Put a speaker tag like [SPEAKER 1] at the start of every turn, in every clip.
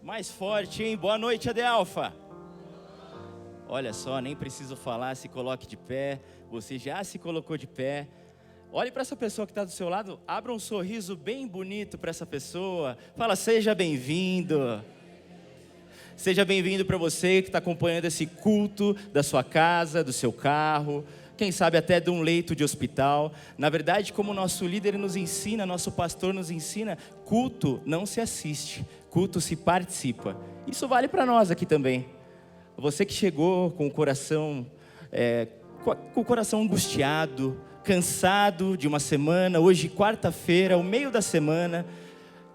[SPEAKER 1] Mais forte, hein? Boa noite, Adelfa. Olha só, nem preciso falar, se coloque de pé. Você já se colocou de pé. Olhe para essa pessoa que está do seu lado, abra um sorriso bem bonito para essa pessoa. Fala, seja bem-vindo. Seja bem-vindo para você que está acompanhando esse culto da sua casa, do seu carro, quem sabe até de um leito de hospital. Na verdade, como nosso líder nos ensina, nosso pastor nos ensina, culto não se assiste, culto se participa. Isso vale para nós aqui também. Você que chegou com o coração angustiado, cansado de uma semana, hoje quarta-feira, o meio da semana,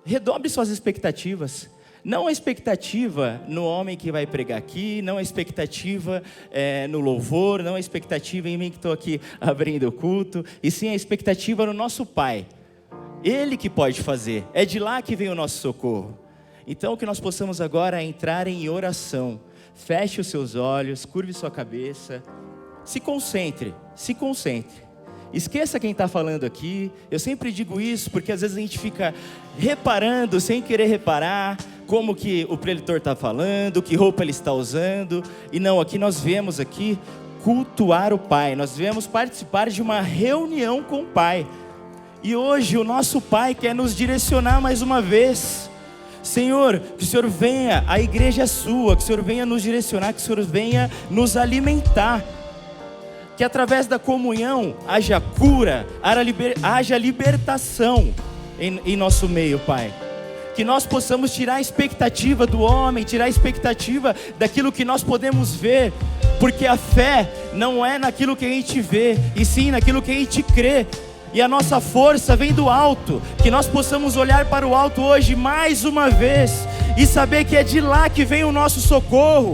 [SPEAKER 1] redobre suas expectativas. Não a expectativa no homem que vai pregar aqui, não a expectativa no louvor, não a expectativa em mim que estou aqui abrindo o culto, e sim a expectativa no nosso Pai. Ele que pode fazer, é de lá que vem o nosso socorro. Então que nós possamos agora entrar em oração. Feche os seus olhos, curve sua cabeça, se concentre. Esqueça quem está falando aqui. Eu sempre digo isso porque às vezes a gente fica reparando sem querer reparar como que o preletor está falando, que roupa ele está usando. E não, aqui nós viemos aqui cultuar o Pai. Nós viemos participar de uma reunião com o Pai. E hoje o nosso Pai quer nos direcionar mais uma vez. Senhor, que o Senhor venha, a igreja é sua, que o Senhor venha nos direcionar, que o Senhor venha nos alimentar. Que através da comunhão haja cura, haja libertação em nosso meio, Pai. Que nós possamos tirar a expectativa do homem, tirar a expectativa daquilo que nós podemos ver. Porque a fé não é naquilo que a gente vê, e sim naquilo que a gente crê. E a nossa força vem do alto. Que nós possamos olhar para o alto hoje mais uma vez e saber que é de lá que vem o nosso socorro.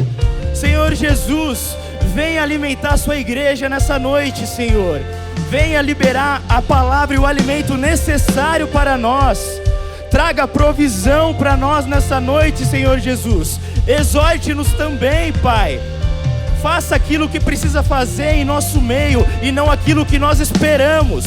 [SPEAKER 1] Senhor Jesus, venha alimentar a sua igreja nessa noite, Senhor. Venha liberar a palavra e o alimento necessário para nós. Traga provisão para nós nessa noite, Senhor Jesus. Exorte-nos também, Pai. Faça aquilo que precisa fazer em nosso meio e não aquilo que nós esperamos.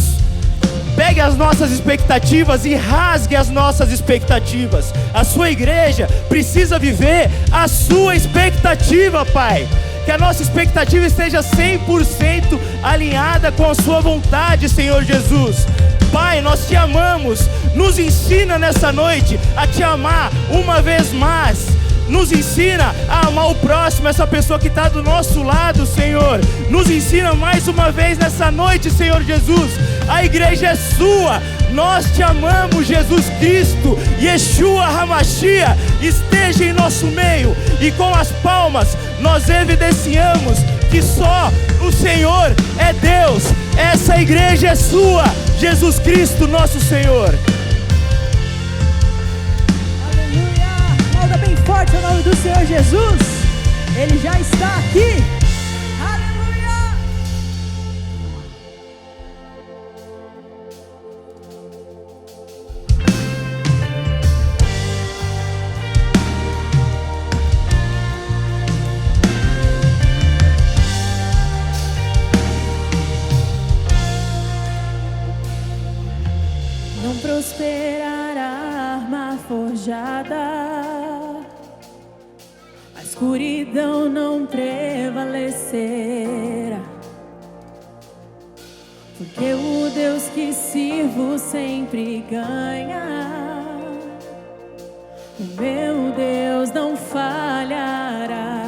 [SPEAKER 1] Pegue as nossas expectativas e rasgue as nossas expectativas. A sua igreja precisa viver a sua expectativa, Pai. Que a nossa expectativa esteja 100% alinhada com a sua vontade, Senhor Jesus. Pai, nós te amamos. Nos ensina nessa noite a te amar uma vez mais. Nos ensina a amar o próximo, essa pessoa que está do nosso lado, Senhor. Nos ensina mais uma vez nessa noite, Senhor Jesus. A igreja é sua. Nós te amamos, Jesus Cristo. Yeshua HaMashiach esteja em nosso meio. E com as palmas nós evidenciamos que só o Senhor é Deus. Essa igreja é sua, Jesus Cristo, nosso Senhor.
[SPEAKER 2] Aplauda bem forte o nome do Senhor Jesus. Ele já está aqui. Aleluia. Não prosperará a arma forjada, a escuridão não prevalecerá, porque o Deus que sirvo sempre ganha. O meu Deus não falhará.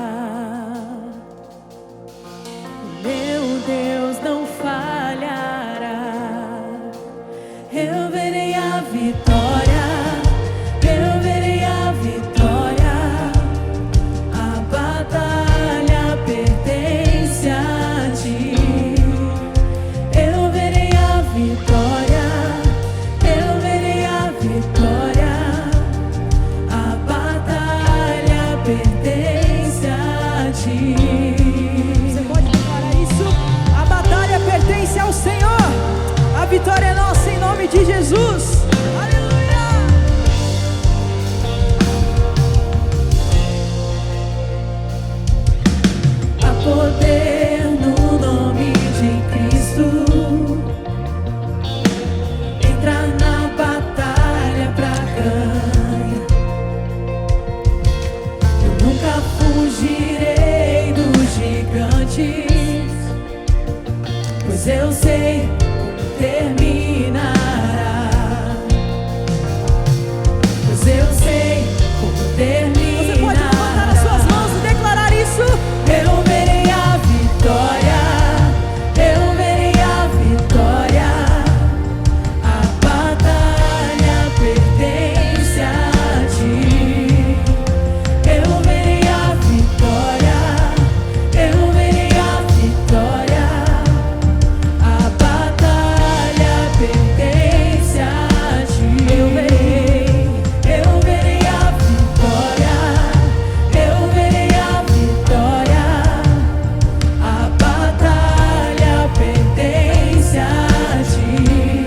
[SPEAKER 2] O meu Deus não falhará. Eu verei a vitória. Eu verei a vitória. A batalha pertence a ti. Eu verei a vitória. Eu verei a vitória. A batalha pertence a ti. Você pode declarar isso? A batalha pertence ao Senhor. A vitória é nossa em nome de Jesus. Aleluia! Há poder no nome de Cristo. Entra na batalha pra ganhar. fugirei dos gigantes, pois eu sei como terminará. Pois eu sei como terminará. Você pode levantar as suas mãos e declarar isso. Eu verei a vitória. Eu verei a vitória. A batalha pertence a ti. Eu verei a vitória. Eu verei a vitória. A batalha pertence a ti. Eu verei a vitória. Eu verei a vitória. A batalha pertence a ti.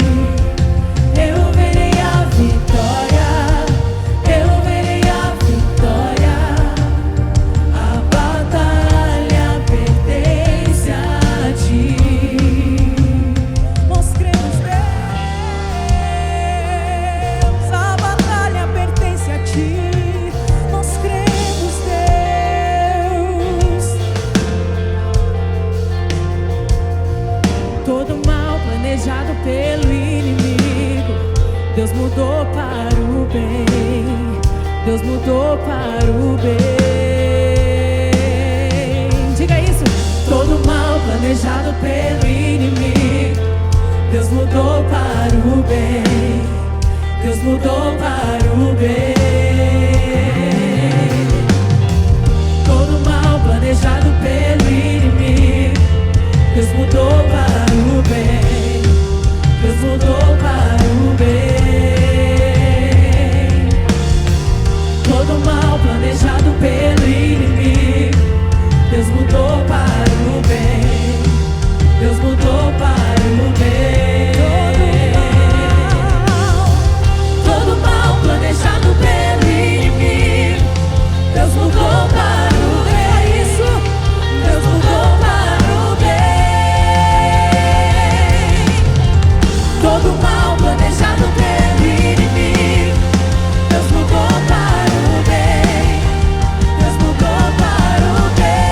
[SPEAKER 2] Eu verei a vitória. Eu verei a vitória. A batalha pertence a ti. Nós cremos, Deus, a batalha pertence a ti. Nós cremos, Deus. Todo mal planejado pelo inimigo, Deus mudou para o bem. Deus mudou para o bem. Diga isso. Todo mal planejado pelo inimigo, Deus mudou para o bem. Deus mudou para o bem. Todo mal planejado pelo inimigo, Deus mudou para o bem. Deus mudou para o bem. Todo mal planejado pelo inimigo, Deus mudou para o bem. Deus mudou para o bem. Todo mal planejado pelo inimigo, Deus mudou para o bem. Isso, Deus mudou para o bem. Todo mal planejado pelo inimigo, Deus mudou para o bem. Deus mudou para o bem.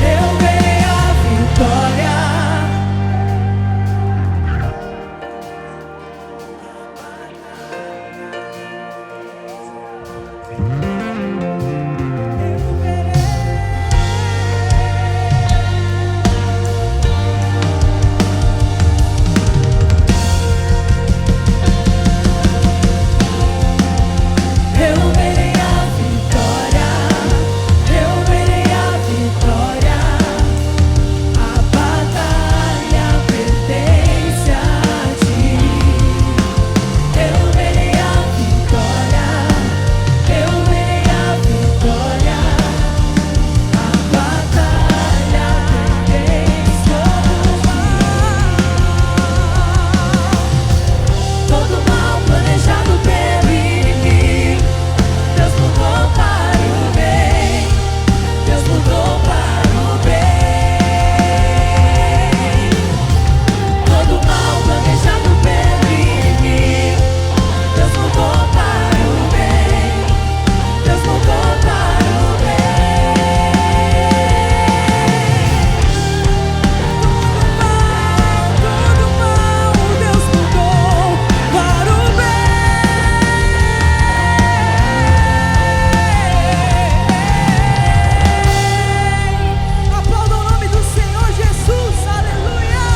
[SPEAKER 2] Eu verei a vitória. Eu verei. Eu verei a vitória. Eu verei a vitória. A batalha pertence a ti. Eu verei a vitória. Eu verei a vitória. A batalha pertence todo mal planejado pelo inimigo, Deus mudou para o bem. Deus mudou para o bem. Todo mal planejado pelo inimigo, Deus mudou para o bem. Deus mudou para o bem. Todo mal, Deus mudou para o bem. Aplauda o nome do Senhor Jesus, aleluia.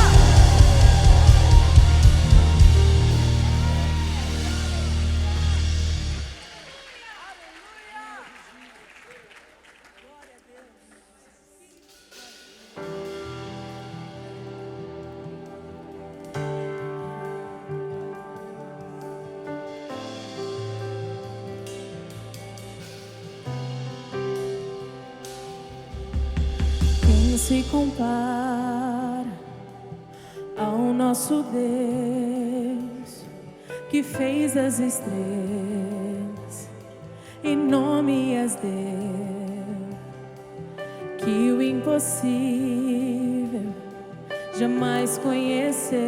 [SPEAKER 2] Quem se compara ao nosso Deus, que fez as estrelas e nome as deu, que o impossível jamais conheceu,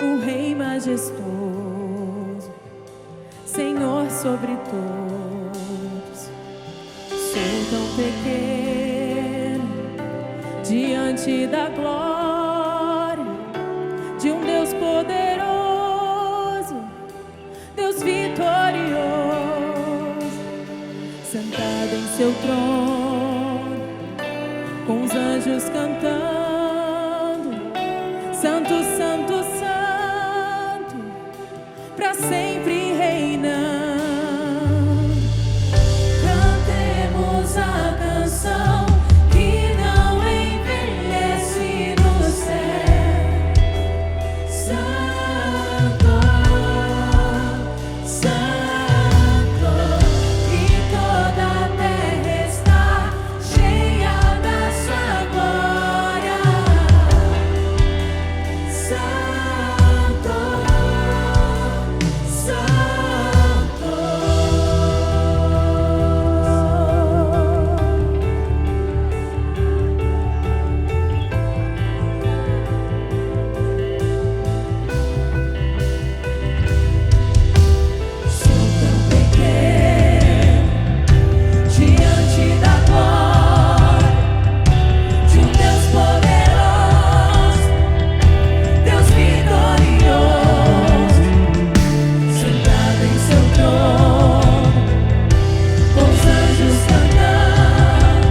[SPEAKER 2] o Rei majestoso, Senhor sobre todos. tão pequeno diante da glória de um Deus poderoso, Deus vitorioso, sentado em seu trono, com os anjos cantando: Santo, Santo, Santo, para sempre reinando. Cantemos a canção que não envelhece no céu. Santo, Santo, e toda a terra está cheia da sua glória. Santo, Santo. Sou tão pequeno diante da glória de um Deus poderoso, Deus vitorioso, sentado em seu trono, com os anjos cantando: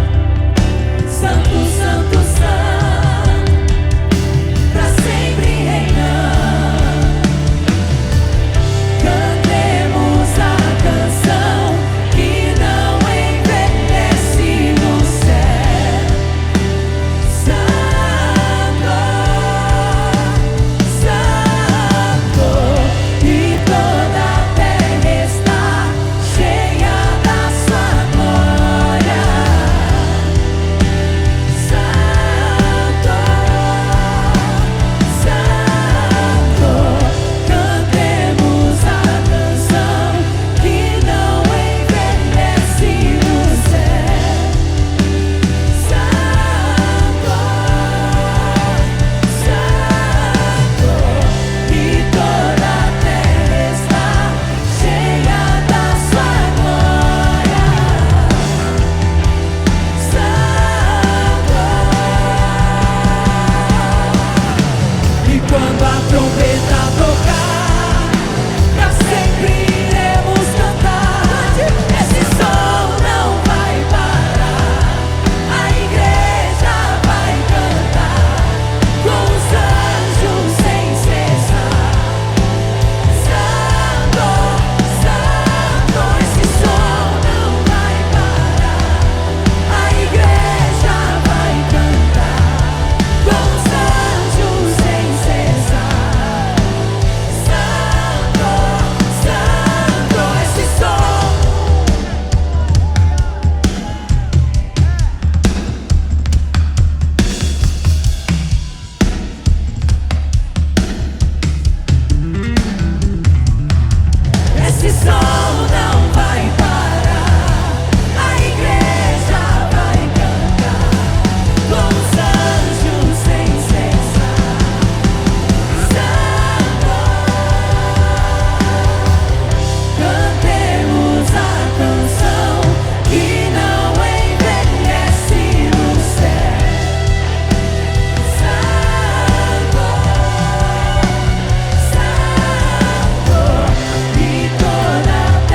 [SPEAKER 2] Santo, Santo, Santo, para sempre reinando. Cantemos a canção que não envelhece no céu. Santo, Santo, e toda a terra está cheia da sua glória. Santo, Santo, cantemos a canção que não envelhece no céu. Santo, Santo, e toda a terra está cheia da sua glória. Santo. E quando a trombeta tocar, pra sempre iremos cantar. Esse som não vai parar, a igreja vai cantar com os anjos sem cessar. Santo, Santo, esse som não vai parar, a igreja vai cantar com os anjos sem cessar. Santo, Santo, esse som. Esse som não vai parar, a igreja vai cantar com os anjos sem cessar. Santo, cantemos a canção que não envelhece no céu. Santo, Santo, e toda a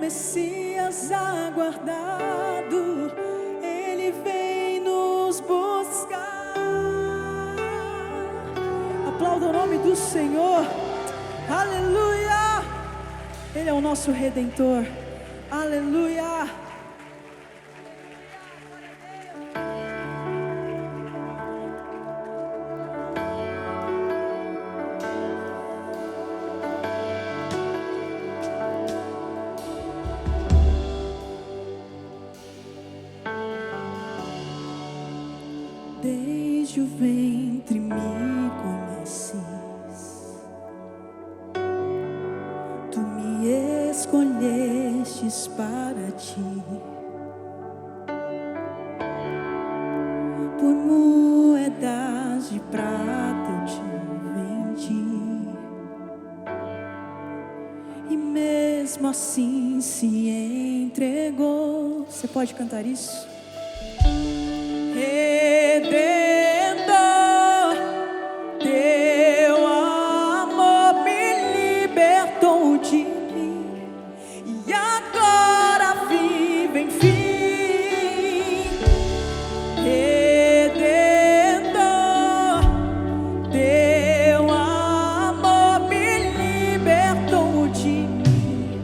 [SPEAKER 2] Messias aguardado, Ele vem nos buscar. Aplauda o nome do Senhor. Aleluia. Ele é o nosso Redentor. Aleluia. Desde o ventre me conheces, tu me escolhestes para ti. Por moedas de prata eu te vendi, e mesmo assim se entregou. Você pode cantar isso? Redentor, teu amor me libertou de mim, e agora vive em fim. Redentor, teu amor me libertou de mim,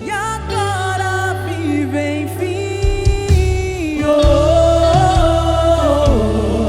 [SPEAKER 2] e agora vive em fim. Oh, oh, oh.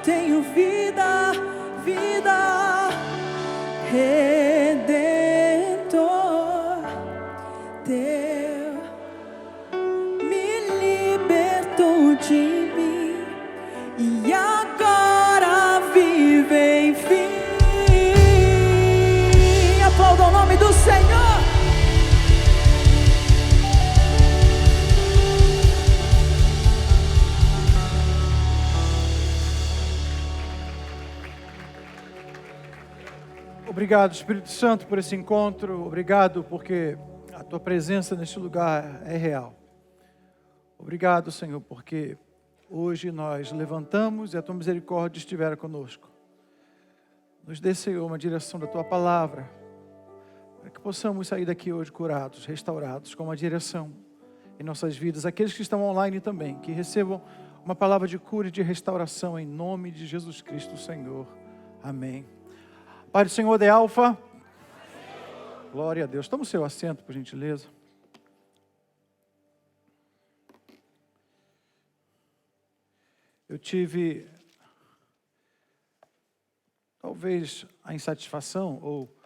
[SPEAKER 2] tenho vida, vida, Redentor teu me libertou de mim e agora vive, enfim. Aplauda o nome do Senhor.
[SPEAKER 3] Obrigado, Espírito Santo, por esse encontro. Obrigado porque a Tua presença neste lugar é real. Obrigado, Senhor, porque hoje nós levantamos e a Tua misericórdia estiver conosco. Nos dê, Senhor, uma direção da Tua palavra, para que possamos sair daqui hoje curados, restaurados, com uma direção em nossas vidas. Aqueles que estão online também, que recebam uma palavra de cura e de restauração em nome de Jesus Cristo, Senhor. Amém. Pai do Senhor de Alfa. Glória a Deus. Toma o seu assento, por gentileza. Eu tive, talvez, a insatisfação ou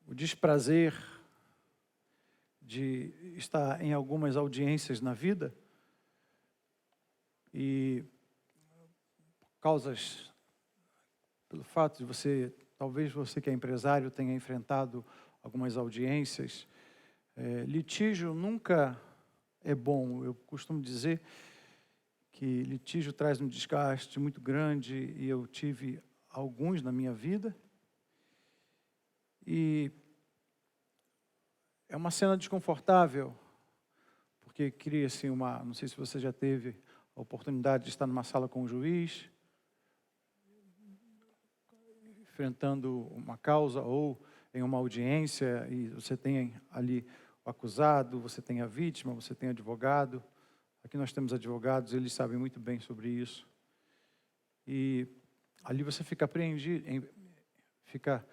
[SPEAKER 3] o desprazer de estar em algumas audiências na vida e causas, pelo fato de você, talvez você que é empresário tenha enfrentado algumas audiências. Litígio nunca é bom. Eu costumo dizer que litígio traz um desgaste muito grande e eu tive alguns na minha vida. E é uma cena desconfortável, porque cria-se uma... Não sei se você já teve a oportunidade de estar numa sala com o juiz, enfrentando uma causa ou em uma audiência, e você tem ali o acusado, você tem a vítima, você tem advogado. Aqui nós temos advogados, eles sabem muito bem sobre isso. E ali você fica apreendido, fica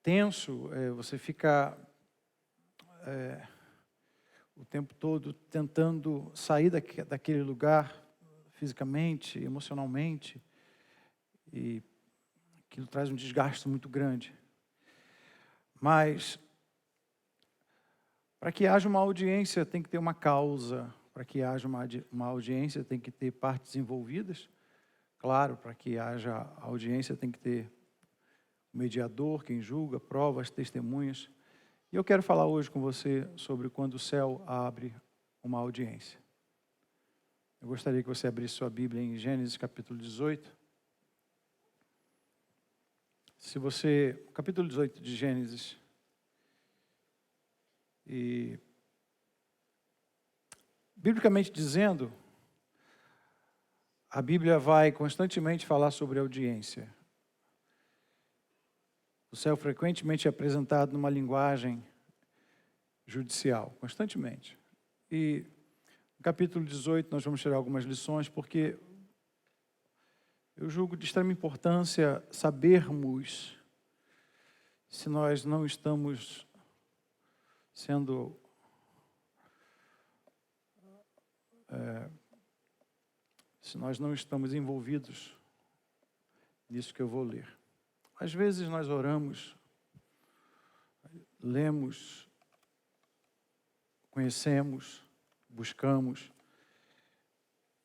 [SPEAKER 3] tenso, você fica o tempo todo tentando sair daquele lugar fisicamente, emocionalmente, e aquilo traz um desgaste muito grande. Mas, para que haja uma audiência, tem que ter uma causa. Para que haja uma audiência, tem que ter partes envolvidas. Claro, para que haja audiência, tem que ter o mediador, quem julga, provas, testemunhas. E eu quero falar hoje com você sobre quando o céu abre uma audiência. Eu gostaria que você abrisse sua Bíblia em Gênesis capítulo 18. Capítulo 18 de Gênesis, e biblicamente dizendo, a Bíblia vai constantemente falar sobre audiência. O céu frequentemente é apresentado numa linguagem judicial, constantemente. E no capítulo 18 nós vamos tirar algumas lições, porque eu julgo de extrema importância sabermos se nós não estamos sendo se nós não estamos envolvidos nisso que eu vou ler. Às vezes nós oramos, lemos, conhecemos, buscamos,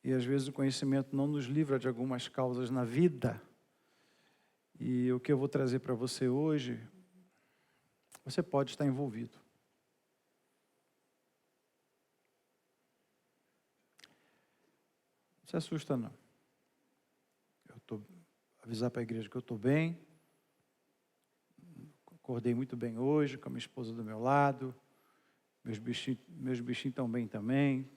[SPEAKER 3] e às vezes o conhecimento não nos livra de algumas causas na vida. E o que eu vou trazer para você hoje, você pode estar envolvido. Não se assusta, não. Avisar para a igreja que eu estou bem. Acordei muito bem hoje, com a minha esposa do meu lado. Meus bichinhos estão bem também.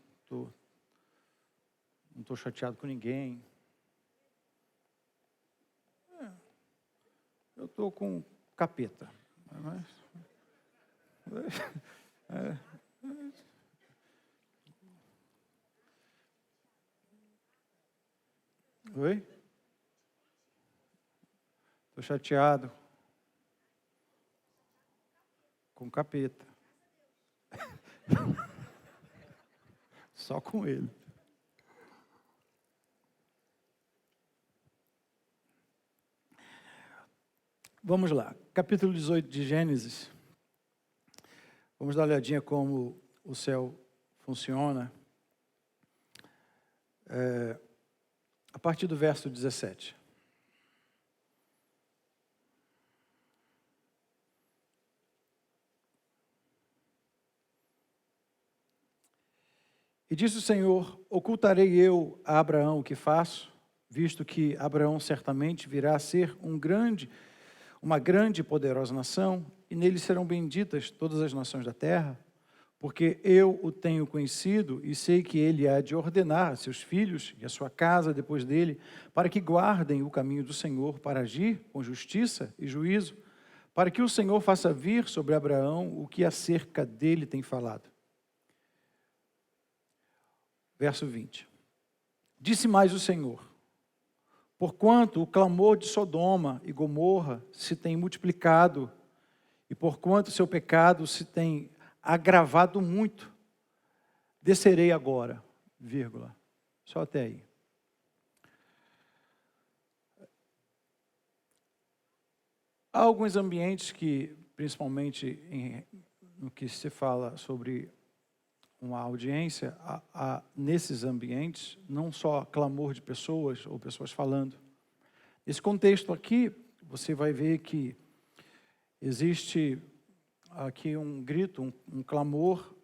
[SPEAKER 3] Não estou chateado com ninguém. Eu estou com capeta. Oi? Estou chateado com capeta. Só com ele. Vamos lá, capítulo 18 de Gênesis. Vamos dar uma olhadinha como o céu funciona. A partir do verso 17. E disse o Senhor: ocultarei eu a Abraão o que faço, visto que Abraão certamente virá a ser uma grande e poderosa nação, e nele serão benditas todas as nações da terra, porque eu o tenho conhecido e sei que ele há de ordenar a seus filhos e a sua casa depois dele, para que guardem o caminho do Senhor para agir com justiça e juízo, para que o Senhor faça vir sobre Abraão o que acerca dele tem falado. Verso 20. Disse mais o Senhor: porquanto o clamor de Sodoma e Gomorra se tem multiplicado, e porquanto seu pecado se tem agravado muito, descerei agora, vírgula, só até aí. Há alguns ambientes que, principalmente no que se fala sobre uma audiência, nesses ambientes, não só clamor de pessoas ou pessoas falando. Nesse contexto aqui, você vai ver que existe aqui um grito, um clamor,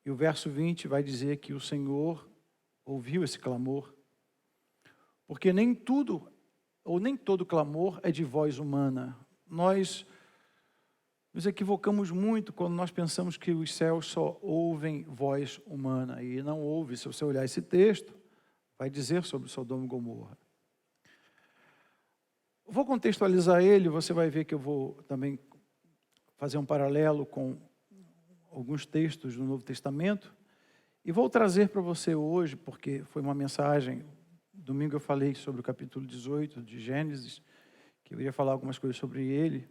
[SPEAKER 3] e o verso 20 vai dizer que o Senhor ouviu esse clamor, porque nem tudo, ou nem todo clamor é de voz humana. Nós nos equivocamos muito quando nós pensamos que os céus só ouvem voz humana, e não ouve. Se você olhar esse texto, vai dizer sobre Sodoma e Gomorra. Vou contextualizar ele, você vai ver que eu vou também fazer um paralelo com alguns textos do Novo Testamento, e vou trazer para você hoje, porque foi uma mensagem, domingo eu falei sobre o capítulo 18 de Gênesis, que eu iria falar algumas coisas sobre ele.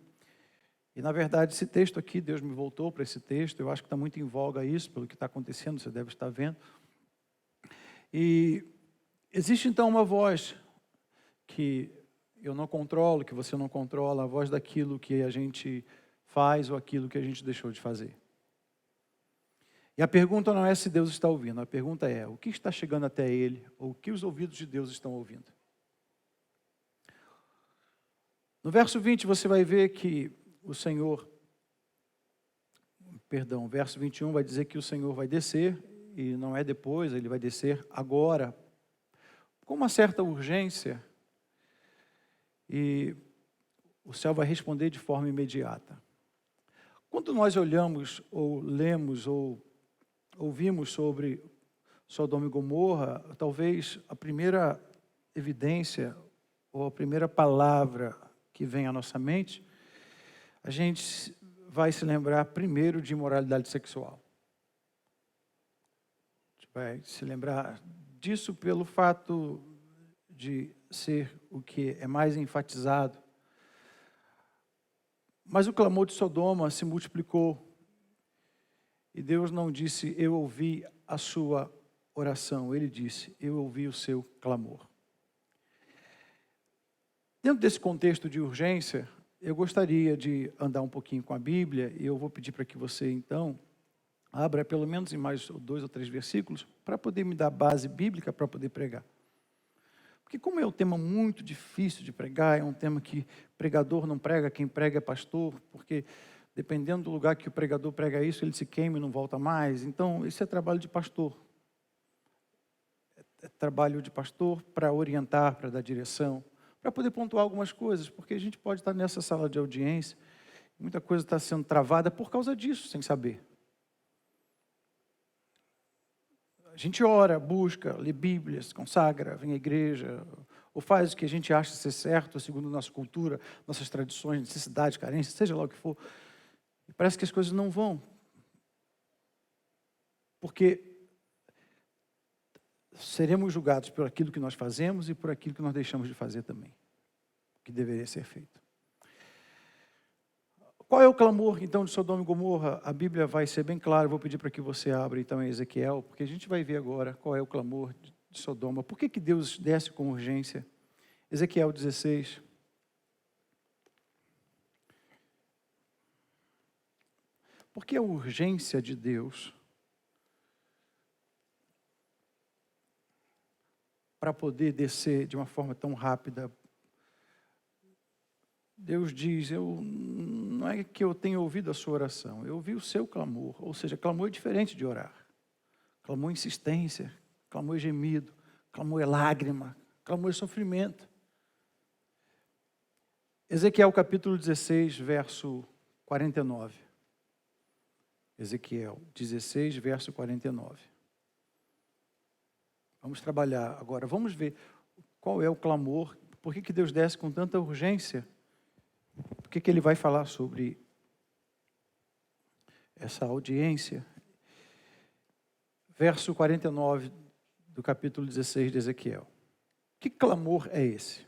[SPEAKER 3] E, na verdade, esse texto aqui, Deus me voltou para esse texto, eu acho que está muito em voga isso, pelo que está acontecendo, você deve estar vendo. E existe, então, uma voz que eu não controlo, que você não controla, a voz daquilo que a gente faz ou aquilo que a gente deixou de fazer. E a pergunta não é se Deus está ouvindo, a pergunta é: o que está chegando até Ele, ou o que os ouvidos de Deus estão ouvindo? No verso 20 você vai ver que o Senhor, verso 21 vai dizer que o Senhor vai descer, e não é depois, ele vai descer agora, com uma certa urgência, e o céu vai responder de forma imediata. Quando nós olhamos, ou lemos, ou ouvimos sobre Sodoma e Gomorra, talvez a primeira evidência, ou a primeira palavra que vem à nossa mente, a gente vai se lembrar primeiro de imoralidade sexual. A gente vai se lembrar disso pelo fato de ser o que é mais enfatizado. Mas o clamor de Sodoma se multiplicou. E Deus não disse: eu ouvi a sua oração. Ele disse: eu ouvi o seu clamor. Dentro desse contexto de urgência, eu gostaria de andar um pouquinho com a Bíblia, e eu vou pedir para que você, então, abra pelo menos em mais 2 ou 3 versículos, para poder me dar base bíblica para poder pregar. Porque como é um tema muito difícil de pregar, é um tema que pregador não prega, quem prega é pastor, porque dependendo do lugar que o pregador prega isso, ele se queima e não volta mais. Então, esse é trabalho de pastor. É trabalho de pastor para orientar, para dar direção, para poder pontuar algumas coisas, porque a gente pode estar nessa sala de audiência, muita coisa está sendo travada por causa disso, sem saber. A gente ora, busca, lê Bíblia, se consagra, vem à igreja, ou faz o que a gente acha ser certo, segundo nossa cultura, nossas tradições, necessidades, carências, seja lá o que for. E parece que as coisas não vão. Porque seremos julgados por aquilo que nós fazemos e por aquilo que nós deixamos de fazer também, que deveria ser feito. Qual é o clamor, então, de Sodoma e Gomorra? A Bíblia vai ser bem clara, eu vou pedir para que você abra, então, em Ezequiel, porque a gente vai ver agora qual é o clamor de Sodoma. Por que Deus desce com urgência? Ezequiel 16. Porque a urgência de Deus para poder descer de uma forma tão rápida. Deus diz, não é que eu tenha ouvido a sua oração, eu ouvi o seu clamor. Ou seja, clamor é diferente de orar. Clamor é insistência, clamor é gemido, clamor é lágrima, clamor é sofrimento. Ezequiel capítulo 16, verso 49. Ezequiel 16, verso 49. Vamos trabalhar agora, vamos ver qual é o clamor, por que Deus desce com tanta urgência, por que Ele vai falar sobre essa audiência. Verso 49 do capítulo 16 de Ezequiel. Que clamor é esse?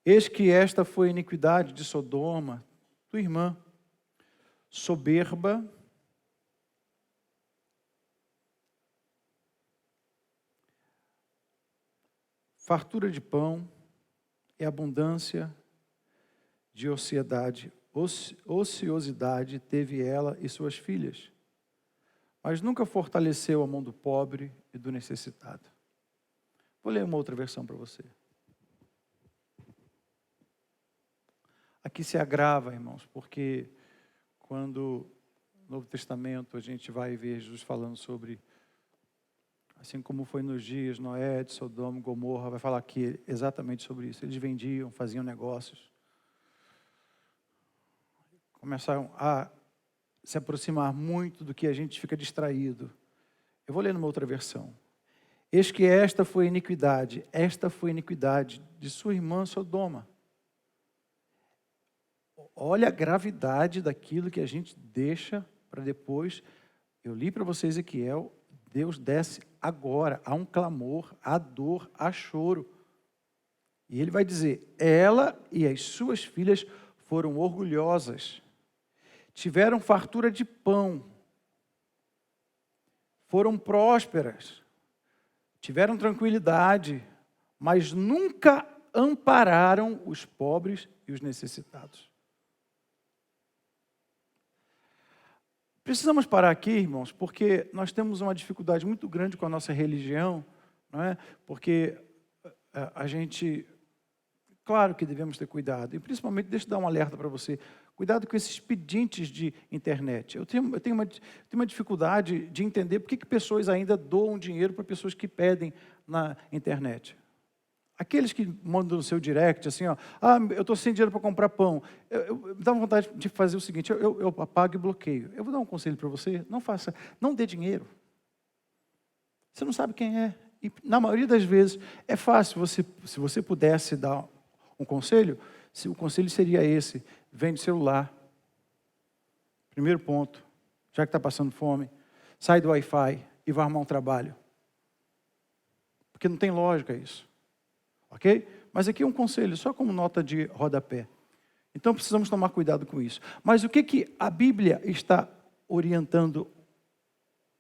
[SPEAKER 3] Eis que esta foi a iniquidade de Sodoma, tua irmã, soberba, fartura de pão e abundância de ociosidade teve ela e suas filhas, mas nunca fortaleceu a mão do pobre e do necessitado. Vou ler uma outra versão para você. Aqui se agrava, irmãos, porque quando no Novo Testamento a gente vai ver Jesus falando sobre, assim como foi nos dias Noé, de Sodoma, Gomorra, vai falar aqui exatamente sobre isso. Eles vendiam, faziam negócios, começaram a se aproximar muito do que a gente fica distraído. Eu vou ler numa outra versão. Eis que esta foi a iniquidade de sua irmã Sodoma. Olha a gravidade daquilo que a gente deixa para depois. Eu li para vocês Ezequiel, Deus desce agora, há um clamor, há dor, há choro. E Ele vai dizer, ela e as suas filhas foram orgulhosas, tiveram fartura de pão, foram prósperas, tiveram tranquilidade, mas nunca ampararam os pobres e os necessitados. Precisamos parar aqui, irmãos, porque nós temos uma dificuldade muito grande com a nossa religião, não é? Porque a gente, claro que devemos ter cuidado, e principalmente, deixa eu dar um alerta para você, cuidado com esses pedintes de internet. Eu tenho uma dificuldade de entender por que pessoas ainda doam dinheiro para pessoas que pedem na internet. Aqueles que mandam no seu direct, assim, ó, eu estou sem dinheiro para comprar pão. Me dá vontade de fazer o seguinte, eu apago e bloqueio. Eu vou dar um conselho para você, não dê dinheiro. Você não sabe quem é. E na maioria das vezes, é fácil, se você pudesse dar um conselho, o conselho seria esse, vende celular. Primeiro ponto, já que está passando fome, sai do Wi-Fi e vai arrumar um trabalho. Porque não tem lógica isso. Ok? Mas aqui é um conselho, só como nota de rodapé. Então precisamos tomar cuidado com isso. Mas o que a Bíblia está orientando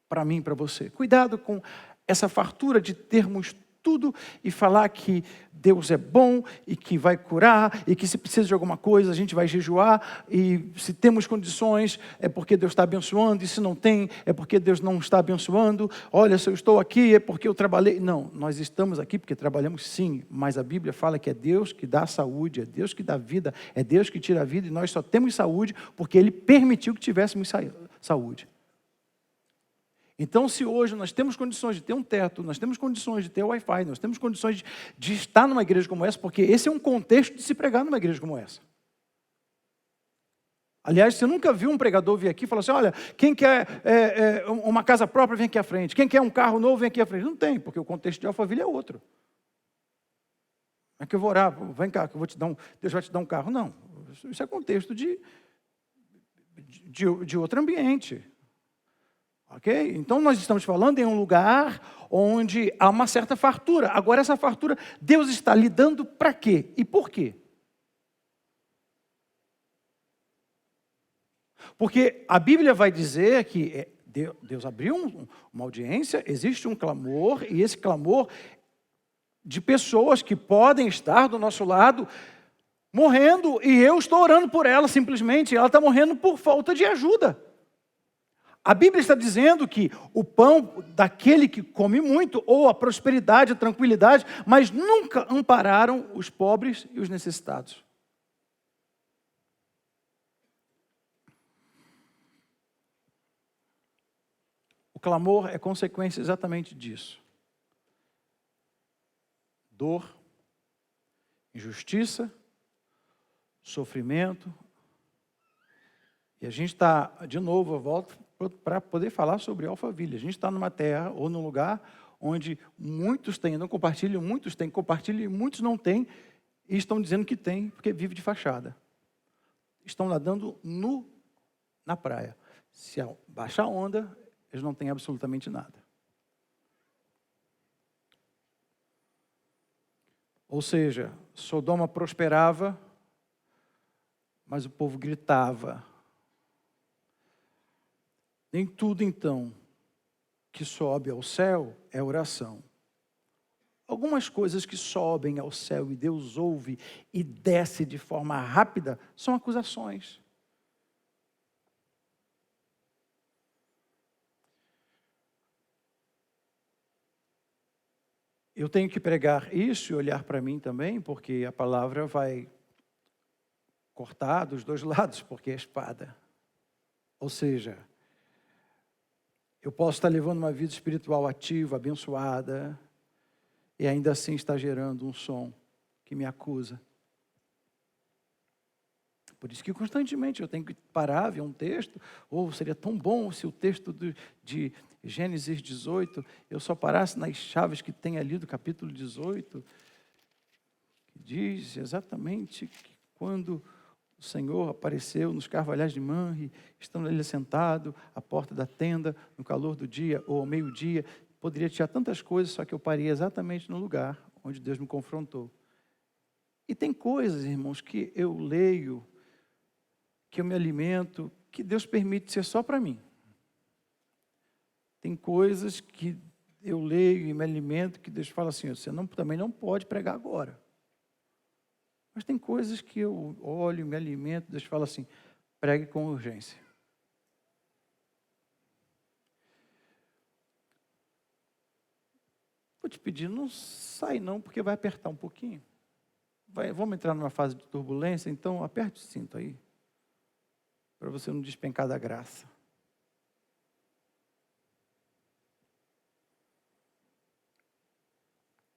[SPEAKER 3] para mim, para você? Cuidado com essa fartura de termos tudo e falar que Deus é bom e que vai curar e que se precisa de alguma coisa a gente vai jejuar e se temos condições é porque Deus está abençoando e se não tem é porque Deus não está abençoando. Olha, se eu estou aqui é porque eu trabalhei. Não, nós estamos aqui porque trabalhamos sim, mas a Bíblia fala que é Deus que dá saúde, é Deus que dá vida, é Deus que tira a vida e nós só temos saúde porque Ele permitiu que tivéssemos saúde. Então, se hoje nós temos condições de ter um teto, nós temos condições de ter Wi-Fi, nós temos condições de estar numa igreja como essa, porque esse é um contexto de se pregar numa igreja como essa. Aliás, você nunca viu um pregador vir aqui e falar assim, olha, quem quer uma casa própria, vem aqui à frente. Quem quer um carro novo, vem aqui à frente. Não tem, porque o contexto de Alphaville é outro. Não é que eu vou orar, vem cá, que eu vou te dar Deus vai te dar um carro. Não, isso é contexto de outro ambiente. Ok? Então nós estamos falando em um lugar onde há uma certa fartura. Agora essa fartura, Deus está lhe dando para quê? E por quê? Porque a Bíblia vai dizer que Deus abriu uma audiência, existe um clamor, e esse clamor de pessoas que podem estar do nosso lado morrendo, e eu estou orando por ela simplesmente, ela está morrendo por falta de ajuda. A Bíblia está dizendo que o pão daquele que come muito, ou a prosperidade, a tranquilidade, mas nunca ampararam os pobres e os necessitados. O clamor é consequência exatamente disso. Dor, injustiça, sofrimento. E a gente está, de novo, eu volto para poder falar sobre Alphaville. A gente está numa terra ou num lugar onde muitos têm, não compartilham, muitos têm, compartilham e muitos não têm, e estão dizendo que tem, porque vive de fachada. Estão nadando nu na praia. Se baixar a onda, eles não têm absolutamente nada. Ou seja, Sodoma prosperava, mas o povo gritava. Nem tudo, então, que sobe ao céu é oração. Algumas coisas que sobem ao céu e Deus ouve e desce de forma rápida são acusações. Eu tenho que pregar isso e olhar para mim também, porque a palavra vai cortar dos dois lados, porque é espada. Ou seja, eu posso estar levando uma vida espiritual ativa, abençoada, e ainda assim está gerando um som que me acusa. Por isso que constantemente eu tenho que parar, ver um texto, ou seria tão bom se o texto de Gênesis 18, eu só parasse nas chaves que tem ali do capítulo 18, que diz exatamente que quando o Senhor apareceu nos carvalhais de Manre, estando ali sentado à porta da tenda, no calor do dia ou ao meio-dia, poderia tirar tantas coisas, só que eu parei exatamente no lugar onde Deus me confrontou. E tem coisas, irmãos, que eu leio, que eu me alimento, que Deus permite ser só para mim. Tem coisas que eu leio e me alimento, que Deus fala assim, você também não pode pregar agora. Mas tem coisas que eu olho, me alimento, Deus fala assim, pregue com urgência. Vou te pedir, não sai não, porque vai apertar um pouquinho. Vamos entrar numa fase de turbulência, então aperte o cinto aí, para você não despencar da graça.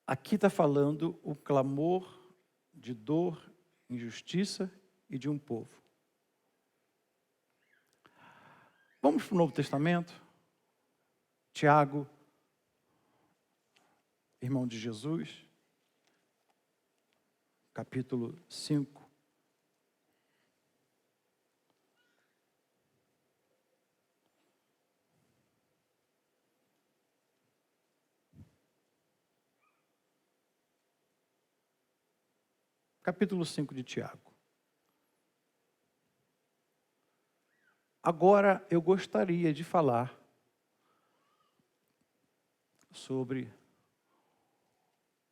[SPEAKER 3] Aqui está falando o clamor de dor, injustiça e de um povo. Vamos para o Novo Testamento. Tiago, irmão de Jesus, capítulo 5. Capítulo 5 de Tiago. Agora eu gostaria de falar sobre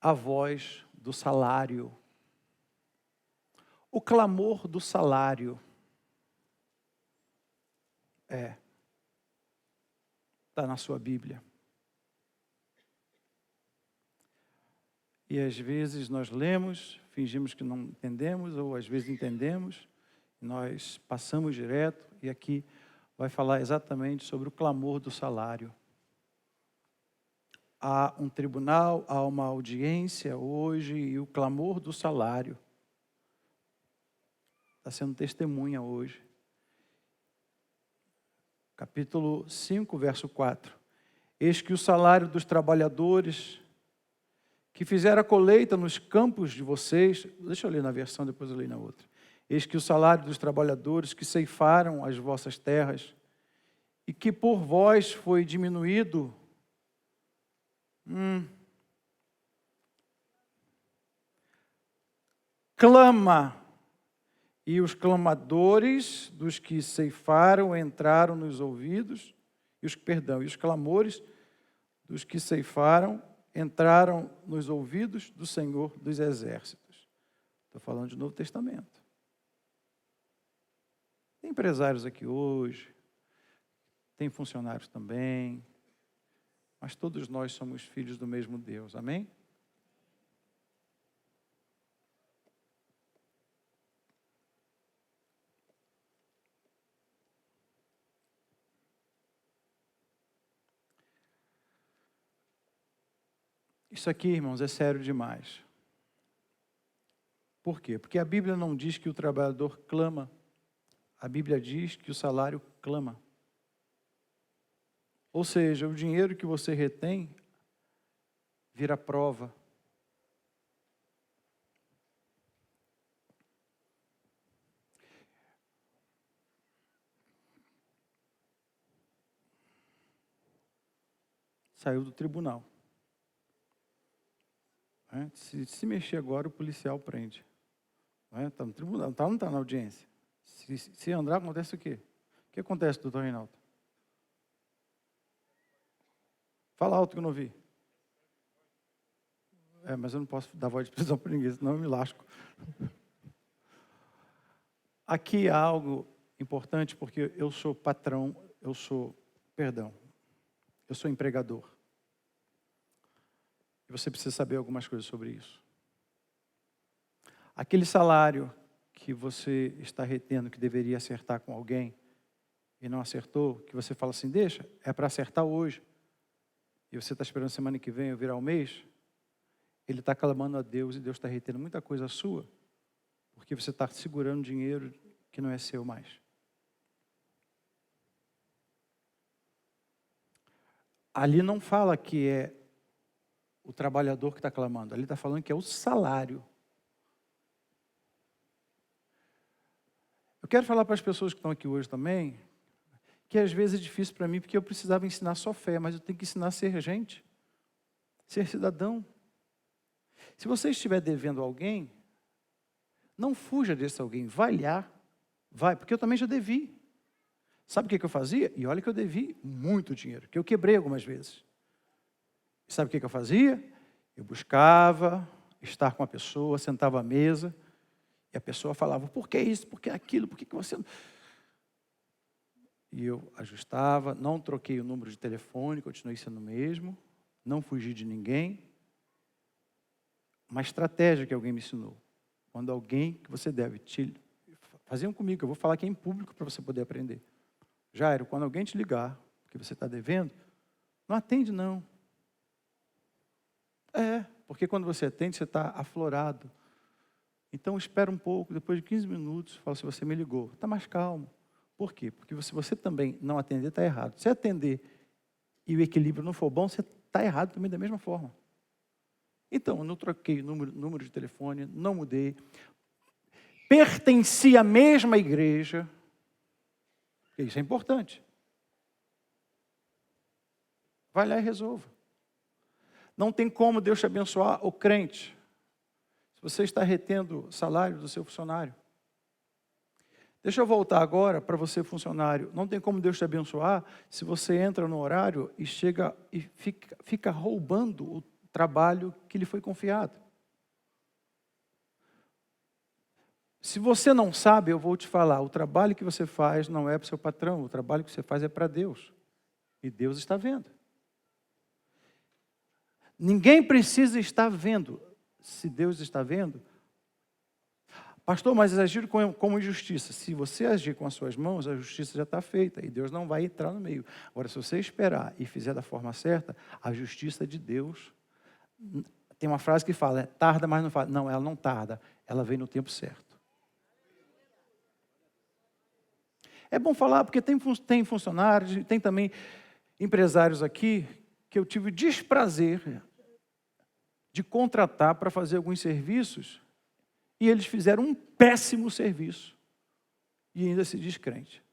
[SPEAKER 3] a voz do salário. O clamor do salário. Está na sua Bíblia. E às vezes nós lemos, fingimos que não entendemos, ou às vezes entendemos, nós passamos direto, e aqui vai falar exatamente sobre o clamor do salário. Há um tribunal, há uma audiência hoje, e o clamor do salário está sendo testemunha hoje. Capítulo 5, verso 4. Eis que o salário dos trabalhadores que fizeram a colheita nos campos de vocês, deixa eu ler na versão, depois eu leio na outra. Eis que o salário dos trabalhadores que ceifaram as vossas terras e que por vós foi diminuído, clama, e os clamadores dos que ceifaram entraram nos ouvidos, e os clamores dos que ceifaram entraram nos ouvidos do Senhor dos Exércitos. Estou falando de Novo Testamento. Tem empresários aqui hoje, tem funcionários também, mas todos nós somos filhos do mesmo Deus, amém? Isso aqui, irmãos, é sério demais. Por quê? Porque a Bíblia não diz que o trabalhador clama. A Bíblia diz que o salário clama. Ou seja, o dinheiro que você retém vira prova. Saiu do tribunal. Se mexer agora, o policial prende. Está no tribunal, não está na audiência. Se andar, acontece o quê? O que acontece, doutor Reinaldo? Fala alto que eu não ouvi. Mas eu não posso dar voz de prisão para ninguém, senão eu me lasco. Aqui há algo importante, porque eu sou patrão, eu sou empregador. E você precisa saber algumas coisas sobre isso. Aquele salário que você está retendo, que deveria acertar com alguém, e não acertou, que você fala assim, deixa, é para acertar hoje. E você está esperando semana que vem eu virar o mês, ele está clamando a Deus e Deus está retendo muita coisa sua, porque você está segurando dinheiro que não é seu mais. Ali não fala que é o trabalhador que está clamando, ali está falando que é o salário. Eu quero falar para as pessoas que estão aqui hoje também, que às vezes é difícil para mim, porque eu precisava ensinar só fé, mas eu tenho que ensinar a ser gente, ser cidadão. Se você estiver devendo a alguém, não fuja desse alguém, vai lá, vai, porque eu também já devi. Sabe o que eu fazia? E olha que eu devi muito dinheiro, que eu quebrei algumas vezes. E sabe o que eu fazia? Eu buscava estar com a pessoa, sentava à mesa, e a pessoa falava, por que isso, por que aquilo, por que você... E eu ajustava, não troquei o número de telefone, continuei sendo o mesmo, não fugi de ninguém. Uma estratégia que alguém me ensinou. Quando alguém que você deve te... Faziam comigo, eu vou falar aqui em público para você poder aprender. Jairo, quando alguém te ligar, que você está devendo, não atende não. Porque quando você atende, você está aflorado. Então, espera um pouco, depois de 15 minutos, fala se você me ligou. Está mais calmo. Por quê? Porque se você também não atender, está errado. Se atender e o equilíbrio não for bom, você está errado também da mesma forma. Então, eu não troquei o número de telefone, não mudei. Pertenci à mesma igreja. Isso é importante. Vai lá e resolva. Não tem como Deus te abençoar o crente se você está retendo o salário do seu funcionário. Deixa eu voltar agora para você, funcionário. Não tem como Deus te abençoar se você entra no horário e chega e fica roubando o trabalho que lhe foi confiado. Se você não sabe, eu vou te falar, o trabalho que você faz não é para o seu patrão, o trabalho que você faz é para Deus. E Deus está vendo. Ninguém precisa estar vendo. Se Deus está vendo, pastor, mas agir como injustiça. Se você agir com as suas mãos, a justiça já está feita e Deus não vai entrar no meio. Agora, se você esperar e fizer da forma certa, a justiça de Deus... Tem uma frase que fala, tarda, mas não fala. Não, ela não tarda, ela vem no tempo certo. É bom falar, porque tem funcionários, tem também empresários aqui, que eu tive desprazer de contratar para fazer alguns serviços, e eles fizeram um péssimo serviço, e ainda se diz crente.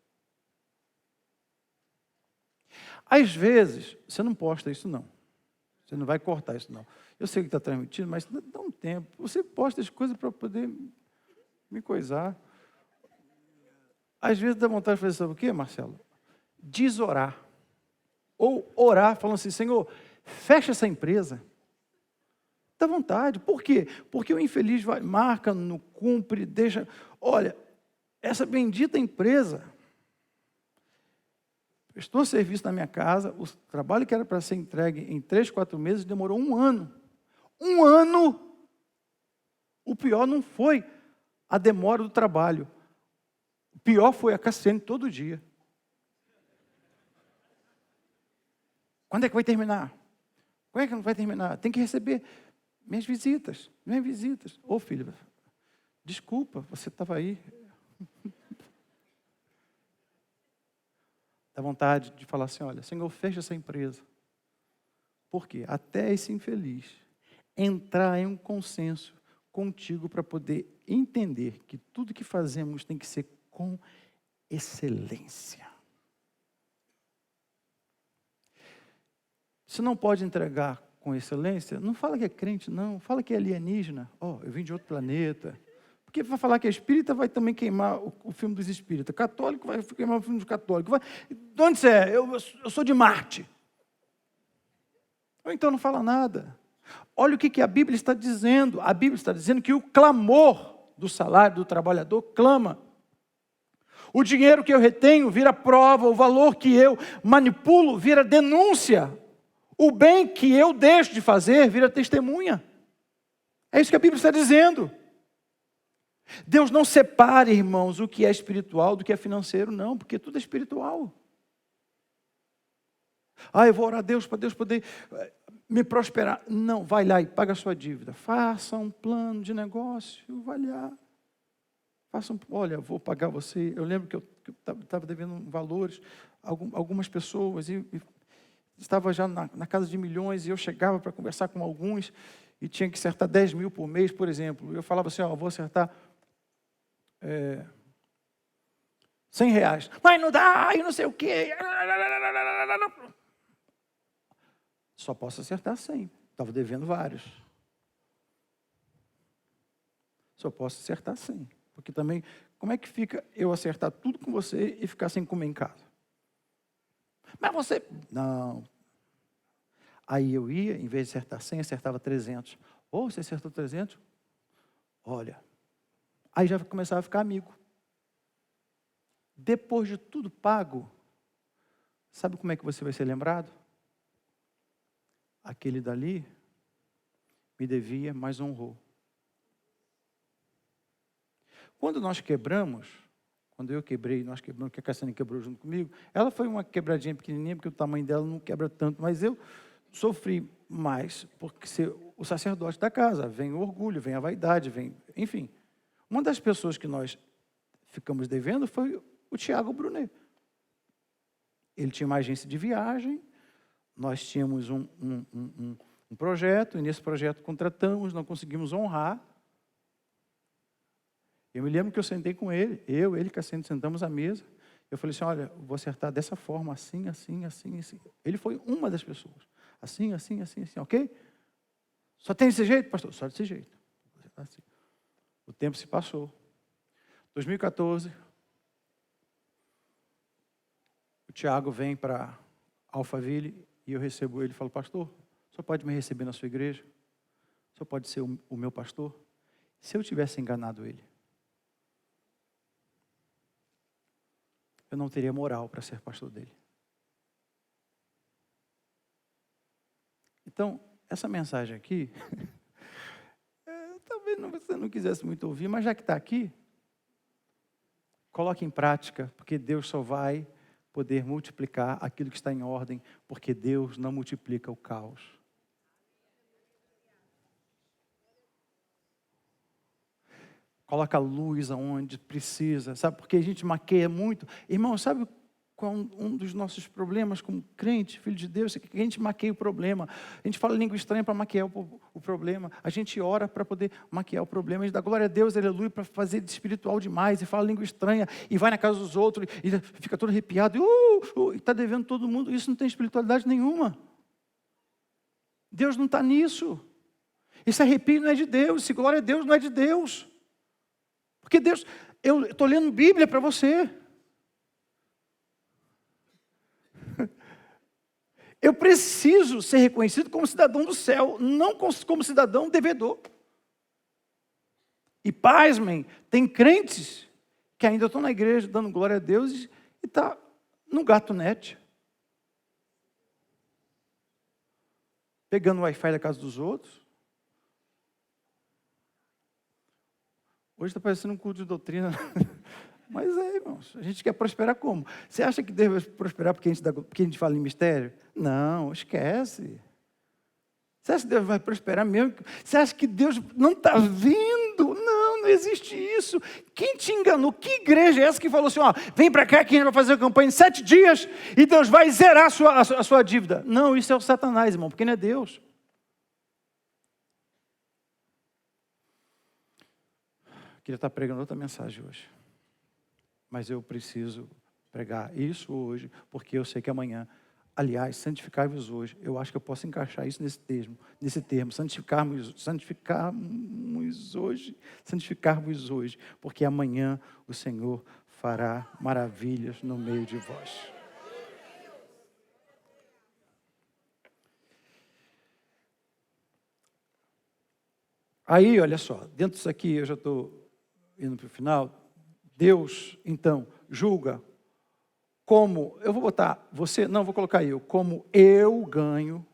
[SPEAKER 3] Às vezes, você não posta isso não, você não vai cortar isso não. Eu sei que está transmitindo, mas dá um tempo, você posta as coisas para poder me coisar. Às vezes dá vontade de fazer, sabe o quê, Marcelo? Desorar. Ou orar, falando assim, Senhor, fecha essa empresa. Dá vontade. Por quê? Porque o infeliz vai, marca, não cumpre, deixa... Olha, essa bendita empresa, prestou serviço na minha casa, o trabalho que era para ser entregue em 3, 4 meses, demorou 1 ano. 1 ano! O pior não foi a demora do trabalho. O pior foi a Cassiane todo dia. Quando é que vai terminar? Quando é que não vai terminar? Tem que receber minhas visitas. Ô filho, desculpa, você estava aí. Dá vontade de falar assim, olha, Senhor, fecha essa empresa. Por quê? Até esse infeliz entrar em um consenso contigo para poder entender que tudo que fazemos tem que ser com excelência. Se não pode entregar com excelência, não fala que é crente, não. Fala que é alienígena. Eu vim de outro planeta. Porque vai falar que é espírita, vai também queimar o filme dos espíritas. Católico vai queimar o filme dos católicos. De onde você é? Eu sou de Marte. Ou então não fala nada. Olha o que a Bíblia está dizendo. A Bíblia está dizendo que o clamor do salário do trabalhador clama. O dinheiro que eu retenho vira prova, o valor que eu manipulo vira denúncia. O bem que eu deixo de fazer vira testemunha. É isso que a Bíblia está dizendo. Deus não separa, irmãos, o que é espiritual do que é financeiro, não, porque tudo é espiritual. Eu vou orar a Deus para Deus poder me prosperar. Não, vai lá e paga a sua dívida. Faça um plano de negócio, vai lá. Olha, vou pagar você. Eu lembro que eu estava devendo valores a algumas pessoas e estava já na casa de milhões e eu chegava para conversar com alguns e tinha que acertar 10 mil por mês, por exemplo. Eu falava assim, vou acertar R$100. Mas não dá, e não sei o quê. Só posso acertar 100. Estava devendo vários. Só posso acertar 100. Porque também, como é que fica eu acertar tudo com você e ficar sem comer em casa? Mas você... Não. Aí eu ia, em vez de acertar 100, acertava 300. Você acertou 300? Olha. Aí já começava a ficar amigo. Depois de tudo pago, sabe como é que você vai ser lembrado? Aquele dali me devia, mas honrou. Quando nós quebramos, quando eu quebrei, nós quebramos, que a Cassiane quebrou junto comigo, ela foi uma quebradinha pequenininha, porque o tamanho dela não quebra tanto, mas eu sofri mais, porque ser o sacerdote da casa, vem o orgulho, vem a vaidade, enfim. Uma das pessoas que nós ficamos devendo foi o Tiago Brunet. Ele tinha uma agência de viagem, nós tínhamos um projeto, e nesse projeto contratamos, não conseguimos honrar. Eu me lembro que eu sentei com ele, ele, Cassiane, sentamos à mesa. Eu falei assim, olha, vou acertar dessa forma, assim, assim, assim, assim. Ele foi uma das pessoas. Assim, assim, assim, assim, ok? Só tem desse jeito, pastor? Só desse jeito. Assim. O tempo se passou. 2014, o Tiago vem para Alphaville e eu recebo ele e falo, pastor, o senhor pode me receber na sua igreja? O senhor pode ser o meu pastor? Se eu tivesse enganado ele, eu não teria moral para ser pastor dele. Então, essa mensagem aqui, talvez você não quisesse muito ouvir, mas já que está aqui, coloque em prática, porque Deus só vai poder multiplicar aquilo que está em ordem, porque Deus não multiplica o caos. Coloca a luz aonde precisa, sabe? Porque a gente maqueia muito. Irmão, sabe qual um dos nossos problemas como crente, filho de Deus? É que a gente maqueia o problema. A gente fala língua estranha para maquiar o problema. A gente ora para poder maquiar o problema. A gente dá glória a Deus, aleluia, para fazer de espiritual demais. E fala língua estranha, e vai na casa dos outros, e fica todo arrepiado. E está devendo todo mundo. Isso não tem espiritualidade nenhuma. Deus não está nisso. Esse arrepio não é de Deus. Esse glória a Deus não é de Deus. Porque Deus, eu estou lendo Bíblia para você. Eu preciso ser reconhecido como cidadão do céu, não como cidadão devedor. E pasmem, tem crentes que ainda estão na igreja dando glória a Deus e está no gato net. pegando o Wi-Fi da casa dos outros. Hoje está parecendo um culto de doutrina. Mas irmãos, a gente quer prosperar como? Você acha que deve prosperar porque a gente fala em mistério? Não, esquece. Você acha que Deus vai prosperar mesmo? Você acha que Deus não está vendo? Não, não existe isso. Quem te enganou? Que igreja é essa que falou assim, ó, vem para cá que a gente vai fazer a campanha em 7 dias e Deus vai zerar a sua dívida? Não, isso é o Satanás, irmão, porque não é Deus. Eu queria estar pregando outra mensagem hoje. Mas eu preciso pregar isso hoje, porque eu sei que amanhã, aliás, santificai-vos hoje, eu acho que eu posso encaixar isso nesse termo, santificar-vos hoje, porque amanhã o Senhor fará maravilhas no meio de vós. Aí, olha só, dentro disso aqui, eu já estou indo para o final. Deus, então, julga como, eu vou botar você, não, vou colocar eu, como eu ganho.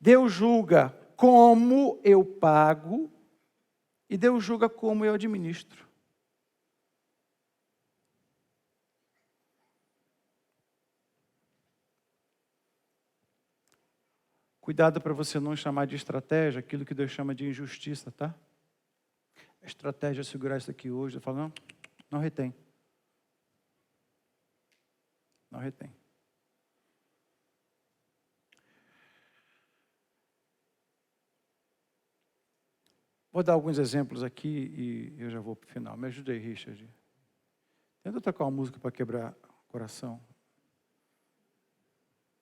[SPEAKER 3] Deus julga como eu pago e Deus julga como eu administro. Cuidado para você não chamar de estratégia aquilo que Deus chama de injustiça, tá? A estratégia é segurar isso aqui hoje. Eu falo, não retém. Não retém. Vou dar alguns exemplos aqui e eu já vou para o final. Me ajude aí, Richard. Tenta tocar uma música para quebrar o coração.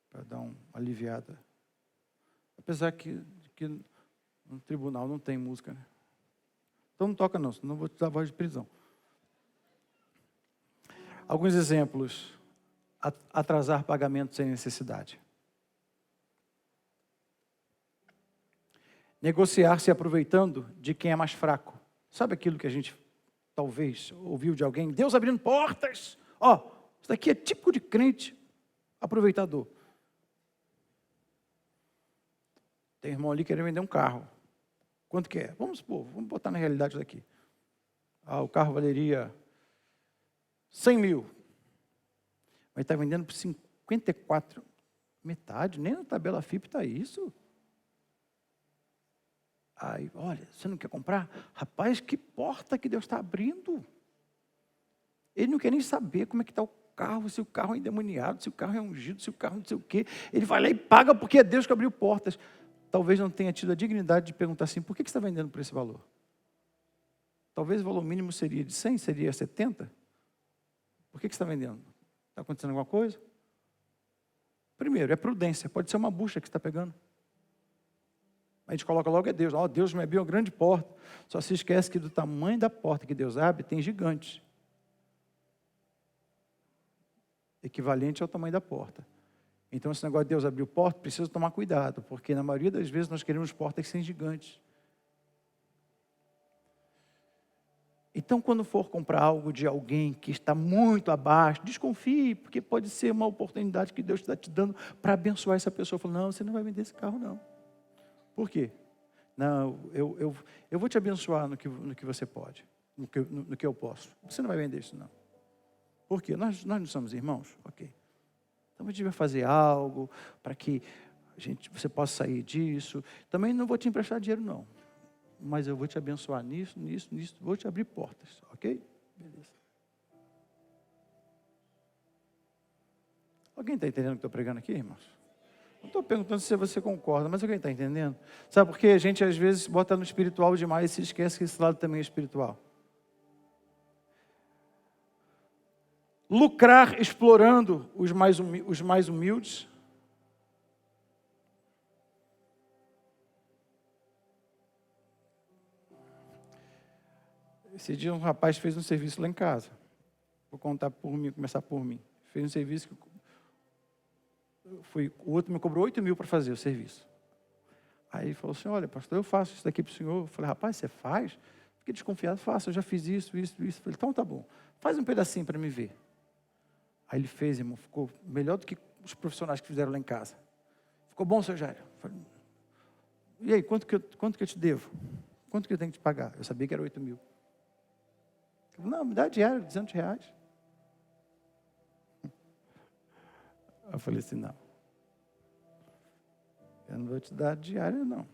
[SPEAKER 3] Para dar uma aliviada. Apesar que no tribunal não tem música, né? Então não toca não, senão eu vou te dar voz de prisão. Alguns exemplos. Atrasar pagamento sem necessidade. Negociar se aproveitando de quem é mais fraco. Sabe aquilo que a gente talvez ouviu de alguém? Deus abrindo portas. Ó, isso daqui é típico de crente aproveitador. Tem irmão ali querendo vender um carro. Quanto que é? Vamos botar na realidade daqui. O carro valeria 100 mil. Mas está vendendo por 54. Metade, nem na tabela FIP está isso. Aí, olha, você não quer comprar? Rapaz, que porta que Deus está abrindo. Ele não quer nem saber como é que está o carro, se o carro é endemoniado, se o carro é ungido, se o carro não sei o quê. Ele vai lá e paga porque é Deus que abriu portas. Talvez não tenha tido a dignidade de perguntar assim, por que você está vendendo por esse valor? Talvez o valor mínimo seria de 100, seria 70. Por que você está vendendo? Está acontecendo alguma coisa? Primeiro, é prudência. Pode ser uma bucha que você está pegando. A gente coloca logo é Deus. Deus me abriu uma grande porta. Só se esquece que do tamanho da porta que Deus abre, tem gigantes. Equivalente ao tamanho da porta. Então, esse negócio de Deus abrir porta, precisa tomar cuidado, porque na maioria das vezes nós queremos portas sem gigantes. Então, quando for comprar algo de alguém que está muito abaixo, desconfie, porque pode ser uma oportunidade que Deus está te dando para abençoar essa pessoa. Fala, não, você não vai vender esse carro, não. Por quê? Não, eu vou te abençoar no que você pode, no que eu posso. Você não vai vender isso, não. Por quê? Nós não somos irmãos? Ok. Então, a gente vai fazer algo para que você possa sair disso. Também não vou te emprestar dinheiro, não. Mas eu vou te abençoar nisso, vou te abrir portas, ok? Beleza. Alguém está entendendo o que estou pregando aqui, irmãos? Não estou perguntando se você concorda, mas alguém está entendendo? Sabe por quê? A gente às vezes bota no espiritual demais e se esquece que esse lado também é espiritual. Lucrar explorando os mais humildes. Esse dia um rapaz fez um serviço lá em casa. Vou contar por mim, começar por mim. Fez um serviço que o outro me cobrou 8 mil para fazer o serviço. Aí ele falou assim, olha, pastor, eu faço isso daqui para o senhor. Eu falei, rapaz, você faz? Fiquei desconfiado, faço, eu já fiz isso. Eu falei, então tá bom, faz um pedacinho para me ver. Aí ele fez, irmão, ficou melhor do que os profissionais que fizeram lá em casa. Ficou bom, seu Jairo? Falei, e aí, quanto que eu te devo? Quanto que eu tenho que te pagar? Eu sabia que era 8 mil. Não, me dá diário, R$200. Eu falei assim, não. Eu não vou te dar diário, não.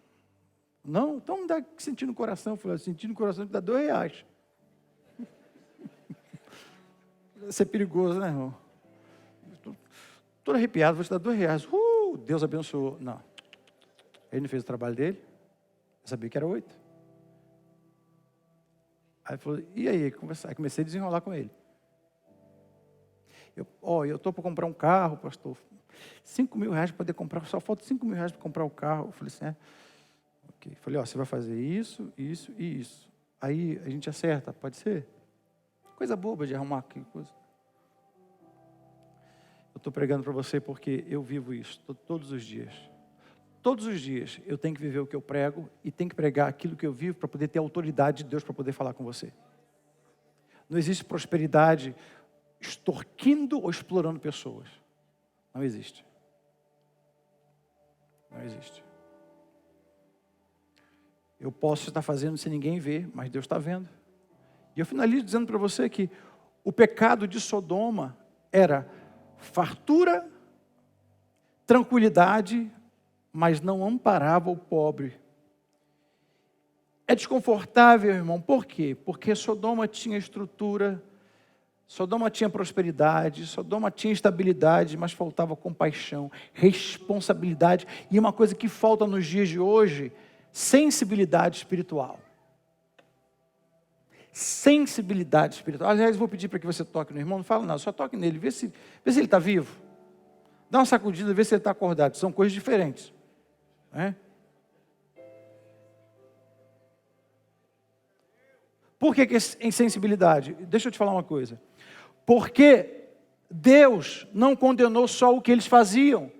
[SPEAKER 3] Não, então me dá sentir no coração. Eu falei, sentir no coração te dá R$2. Isso é perigoso, né, irmão? Estou arrepiado, vou te dar R$2. Deus abençoou. Não. Ele não fez o trabalho dele. Eu sabia que era 8. Aí ele falou, e aí? Aí comecei a desenrolar com ele. Eu estou para comprar um carro, pastor. R$5.000 para poder comprar, só falta R$5.000 para comprar o carro. Eu falei assim, ok. Falei, você vai fazer isso, isso e isso. Aí a gente acerta, pode ser? Coisa boba de arrumar aqui, coisa. Eu estou pregando para você porque eu vivo isso todos os dias. Todos os dias eu tenho que viver o que eu prego e tenho que pregar aquilo que eu vivo para poder ter a autoridade de Deus para poder falar com você. Não existe prosperidade extorquindo ou explorando pessoas. Não existe. Não existe. Eu posso estar fazendo sem ninguém ver, mas Deus está vendo. E eu finalizo dizendo para você que o pecado de Sodoma era fartura, tranquilidade, mas não amparava o pobre. É desconfortável, irmão, por quê? Porque Sodoma tinha estrutura, Sodoma tinha prosperidade, Sodoma tinha estabilidade, mas faltava compaixão, responsabilidade, e uma coisa que falta nos dias de hoje, sensibilidade espiritual. Sensibilidade espiritual. Aliás, vou pedir para que você toque no irmão, não fala nada, só toque nele, vê se ele está vivo. Dá uma sacudida, vê se ele está acordado, são coisas diferentes. Por que insensibilidade? Deixa eu te falar uma coisa. Porque Deus não condenou só o que eles faziam.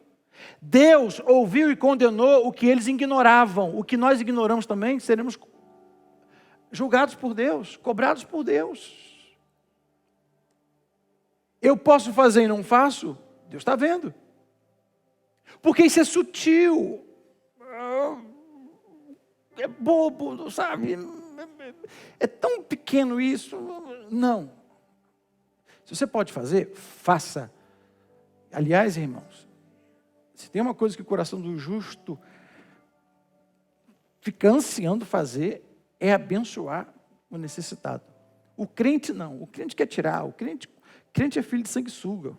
[SPEAKER 3] Deus ouviu e condenou o que eles ignoravam. O que nós ignoramos também, seremos julgados por Deus, cobrados por Deus. Eu posso fazer e não faço? Deus está vendo. Porque isso é sutil. É bobo, sabe? É tão pequeno isso. Não. Se você pode fazer, faça. Aliás, irmãos, se tem uma coisa que o coração do justo fica ansiando fazer, é abençoar o necessitado. O crente não. O crente quer tirar. O crente é filho de sanguessuga.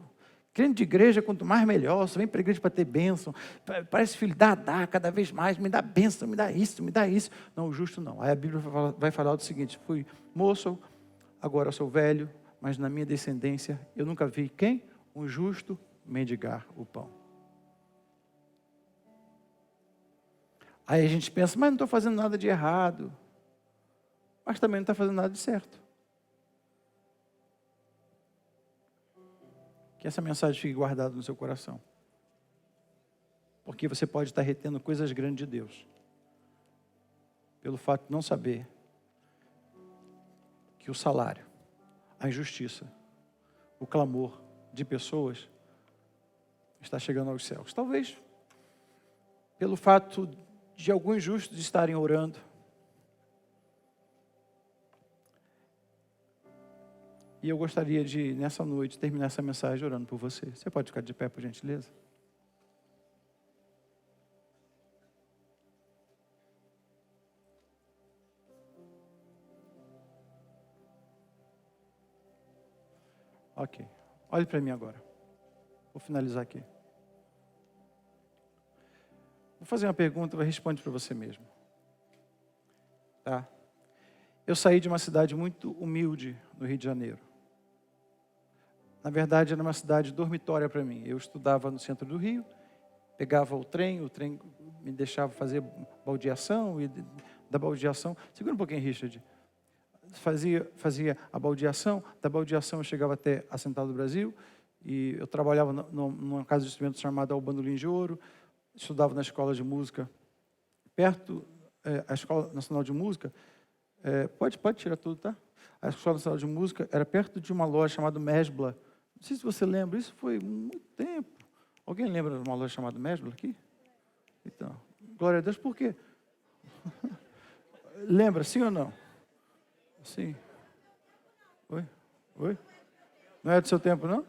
[SPEAKER 3] Crente de igreja, quanto mais melhor. Você vem para a igreja para ter bênção. Parece filho, dá, cada vez mais. Me dá bênção, me dá isso, me dá isso. Não, o justo não. Aí a Bíblia vai falar do seguinte: fui moço, agora sou velho, mas na minha descendência eu nunca vi quem? Um justo mendigar o pão. Aí a gente pensa, mas não estou fazendo nada de errado. Mas também não está fazendo nada de certo. Que essa mensagem fique guardada no seu coração. Porque você pode estar retendo coisas grandes de Deus. Pelo fato de não saber que o salário, a injustiça, o clamor de pessoas está chegando aos céus. Talvez pelo fato de alguns justos estarem orando. E eu gostaria de, nessa noite, terminar essa mensagem orando por você. Você pode ficar de pé, por gentileza? Ok. Olhe para mim agora. Vou finalizar aqui. Vou fazer uma pergunta e responde para você mesmo. Tá? Eu saí de uma cidade muito humilde no Rio de Janeiro. Na verdade, era uma cidade dormitória para mim. Eu estudava no centro do Rio, pegava o trem me deixava fazer baldeação, e da baldeação... Segura um pouquinho, Richard. Fazia a baldeação, da baldeação eu chegava até a Central do Brasil, e eu trabalhava numa casa de instrumentos chamada O Bandolim de Ouro, estudava na escola de música, perto, a Escola Nacional de Música, pode tirar tudo, tá? A Escola Nacional de Música era perto de uma loja chamada Mesbla. Não sei se você lembra, isso foi muito tempo. Alguém lembra de uma loja chamada Mesbla aqui? Então, glória a Deus, por quê? Lembra, sim ou não? Sim. Oi? Oi? Não é do seu tempo, não?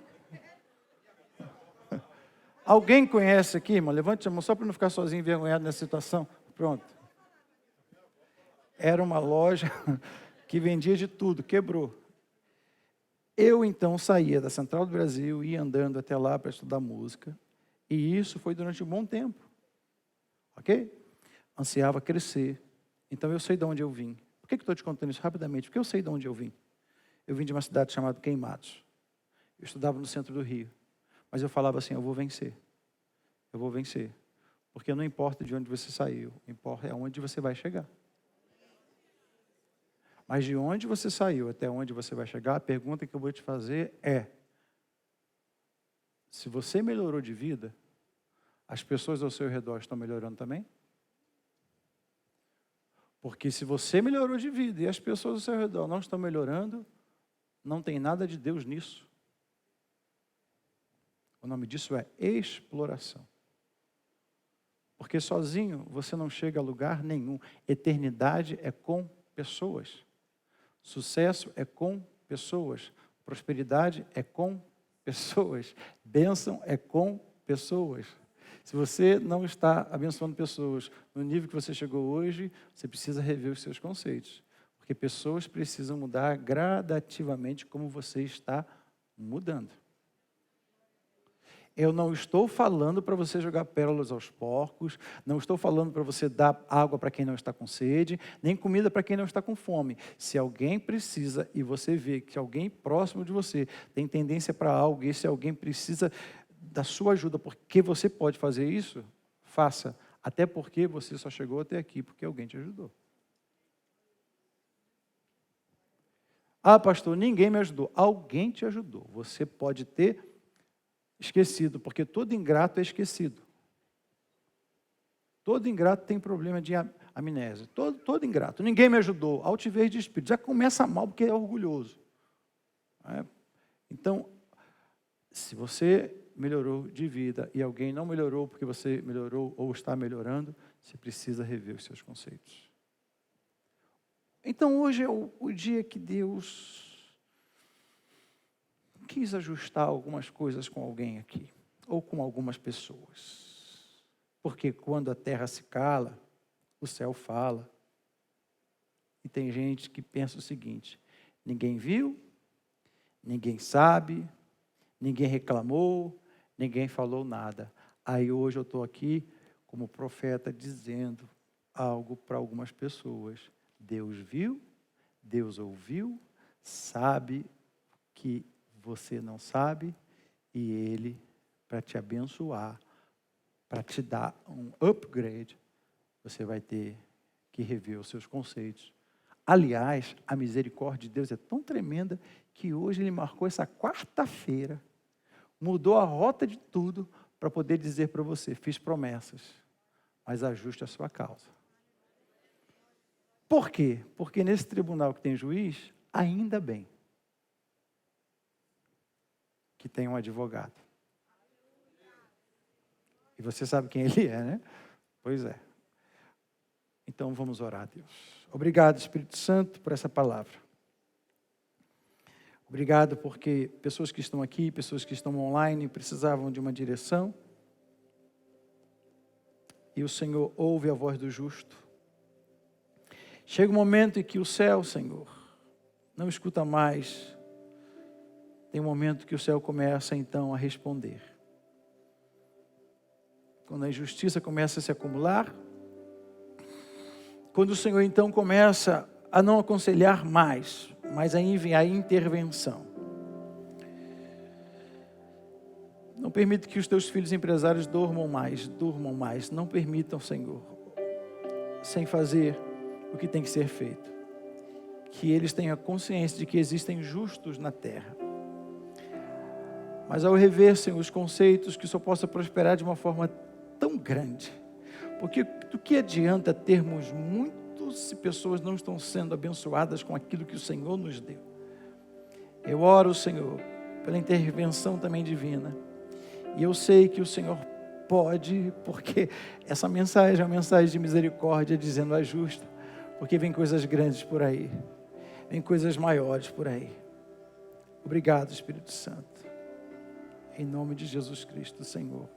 [SPEAKER 3] Alguém conhece aqui, irmão? Levante a mão só para não ficar sozinho envergonhado nessa situação. Pronto. Era uma loja que vendia de tudo, quebrou. Eu, então, saía da Central do Brasil, ia andando até lá para estudar música. E isso foi durante um bom tempo. Ok? Ansiava crescer. Então, eu sei de onde eu vim. Por que estou te contando isso rapidamente? Porque eu sei de onde eu vim. Eu vim de uma cidade chamada Queimados. Eu estudava no centro do Rio. Mas eu falava assim, eu vou vencer. Eu vou vencer. Porque não importa de onde você saiu, importa é onde você vai chegar. Mas de onde você saiu até onde você vai chegar, a pergunta que eu vou te fazer é: se você melhorou de vida, as pessoas ao seu redor estão melhorando também? Porque se você melhorou de vida e as pessoas ao seu redor não estão melhorando, não tem nada de Deus nisso. O nome disso é exploração. Porque sozinho você não chega a lugar nenhum. Eternidade é com pessoas. Sucesso é com pessoas. Prosperidade é com pessoas. Bênção é com pessoas. Se você não está abençoando pessoas no nível que você chegou hoje, você precisa rever os seus conceitos. Porque pessoas precisam mudar gradativamente como você está mudando. Eu não estou falando para você jogar pérolas aos porcos, não estou falando para você dar água para quem não está com sede, nem comida para quem não está com fome. Se alguém precisa e você vê que alguém próximo de você tem tendência para algo, e se alguém precisa da sua ajuda, porque você pode fazer isso, faça. Até porque você só chegou até aqui porque alguém te ajudou. Ah, pastor, ninguém me ajudou. Alguém te ajudou. Você pode ter esquecido, porque todo ingrato é esquecido. Todo ingrato tem problema de amnésia. Todo ingrato. Ninguém me ajudou. Altivez de espírito. Já começa mal porque é orgulhoso. Então, se você melhorou de vida e alguém não melhorou porque você melhorou ou está melhorando, você precisa rever os seus conceitos. Então, hoje é o dia que Deus quis ajustar algumas coisas com alguém aqui, ou com algumas pessoas. Porque quando a terra se cala, o céu fala. E tem gente que pensa o seguinte: ninguém viu, ninguém sabe, ninguém reclamou, ninguém falou nada. Aí hoje eu estou aqui como profeta dizendo algo para algumas pessoas. Deus viu, Deus ouviu, sabe que você não sabe, e Ele, para te abençoar, para te dar um upgrade, você vai ter que rever os seus conceitos. Aliás, a misericórdia de Deus é tão tremenda que hoje Ele marcou essa quarta-feira, mudou a rota de tudo para poder dizer para você: fiz promessas, mas ajuste a sua causa. Por quê? Porque nesse tribunal que tem juiz, ainda bem que tem um advogado. E você sabe quem ele é, né? Pois é. Então vamos orar a Deus. Obrigado, Espírito Santo, por essa palavra. Obrigado porque pessoas que estão aqui, pessoas que estão online, precisavam de uma direção. E o Senhor ouve a voz do justo. Chega um momento em que o céu, Senhor, não escuta mais. Tem um momento que o céu começa, então, a responder. Quando a injustiça começa a se acumular, quando o Senhor, então, começa a não aconselhar mais, mas a enviar intervenção. Não permita que os teus filhos empresários durmam mais. Não permitam, Senhor, sem fazer o que tem que ser feito. Que eles tenham consciência de que existem justos na terra. Mas ao rever, Senhor, os conceitos, que só possa prosperar de uma forma tão grande. Porque do que adianta termos muitos se pessoas não estão sendo abençoadas com aquilo que o Senhor nos deu? Eu oro, Senhor, pela intervenção também divina. E eu sei que o Senhor pode, porque essa mensagem é uma mensagem de misericórdia, dizendo ajusta, porque vem coisas grandes por aí, vem coisas maiores por aí. Obrigado, Espírito Santo. Em nome de Jesus Cristo, Senhor.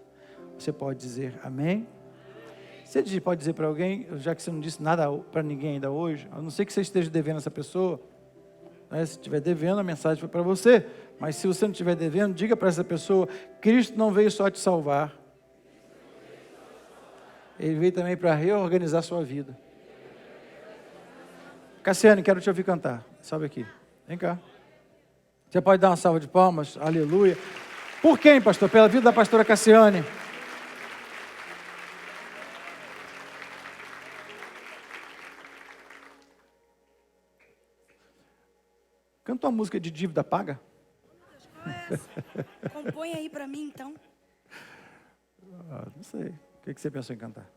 [SPEAKER 3] Você pode dizer amém? Você pode dizer para alguém, já que você não disse nada para ninguém ainda hoje, a não ser que você esteja devendo essa pessoa, né? Se estiver devendo, a mensagem foi para você. Mas se você não estiver devendo, diga para essa pessoa: Cristo não veio só te salvar, Ele veio também para reorganizar a sua vida. Cassiane, quero te ouvir cantar. Sobe aqui, vem cá. Você pode dar uma salva de palmas? Aleluia. Por quem, pastor? Pela vida da pastora Cassiane. Canta uma música de dívida paga.
[SPEAKER 4] Compõe aí para mim, então.
[SPEAKER 3] Não sei. O que você pensou em cantar?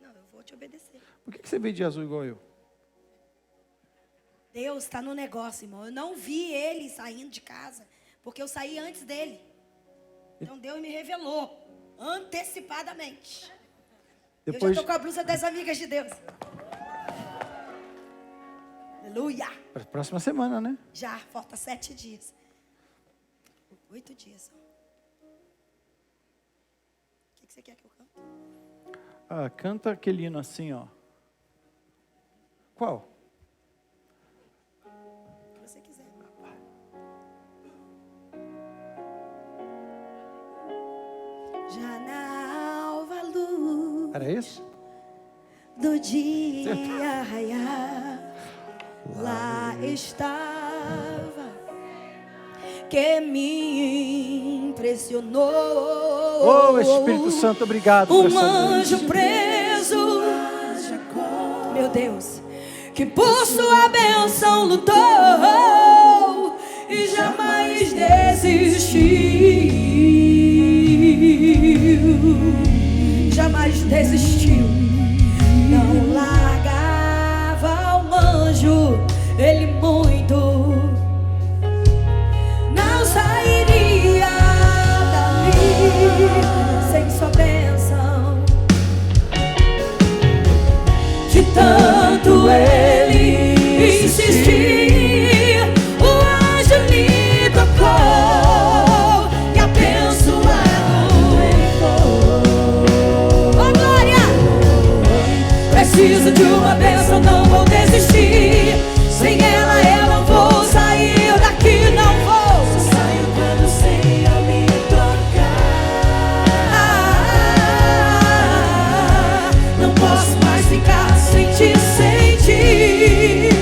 [SPEAKER 4] Não, eu vou te obedecer.
[SPEAKER 3] Por que você veio de azul igual eu?
[SPEAKER 4] Deus está no negócio, irmão. Eu não vi ele saindo de casa, porque eu saí antes dele. Então Deus me revelou antecipadamente. Eu já estou com a blusa das amigas de Deus. Aleluia.
[SPEAKER 3] Próxima semana, né?
[SPEAKER 4] Já, falta 7 dias. 8 dias. O que você quer que eu cante?
[SPEAKER 3] Canta aquele hino assim, ó. Qual?
[SPEAKER 4] O que você quiser. Já na alva luz.
[SPEAKER 3] Era isso?
[SPEAKER 4] Do dia raiar, lá estava, que me impressionou.
[SPEAKER 3] Oh, Espírito Santo, obrigado por essa
[SPEAKER 4] anjo
[SPEAKER 3] noite.
[SPEAKER 4] preso, meu Deus, que por sua bênção lutou e jamais desistiu. Jamais desistiu. Não largava o anjo, ele muito não sairia dali sem sua bênção. De tanto ele insistir, o anjo lhe tocou e abençoado ficou. Oh, glória! Preciso de uma bênção, não vou desistir. Sem ela eu não vou sair daqui, não vou. Só saio quando o Senhor me tocar. Não posso mais ficar sem te sentir.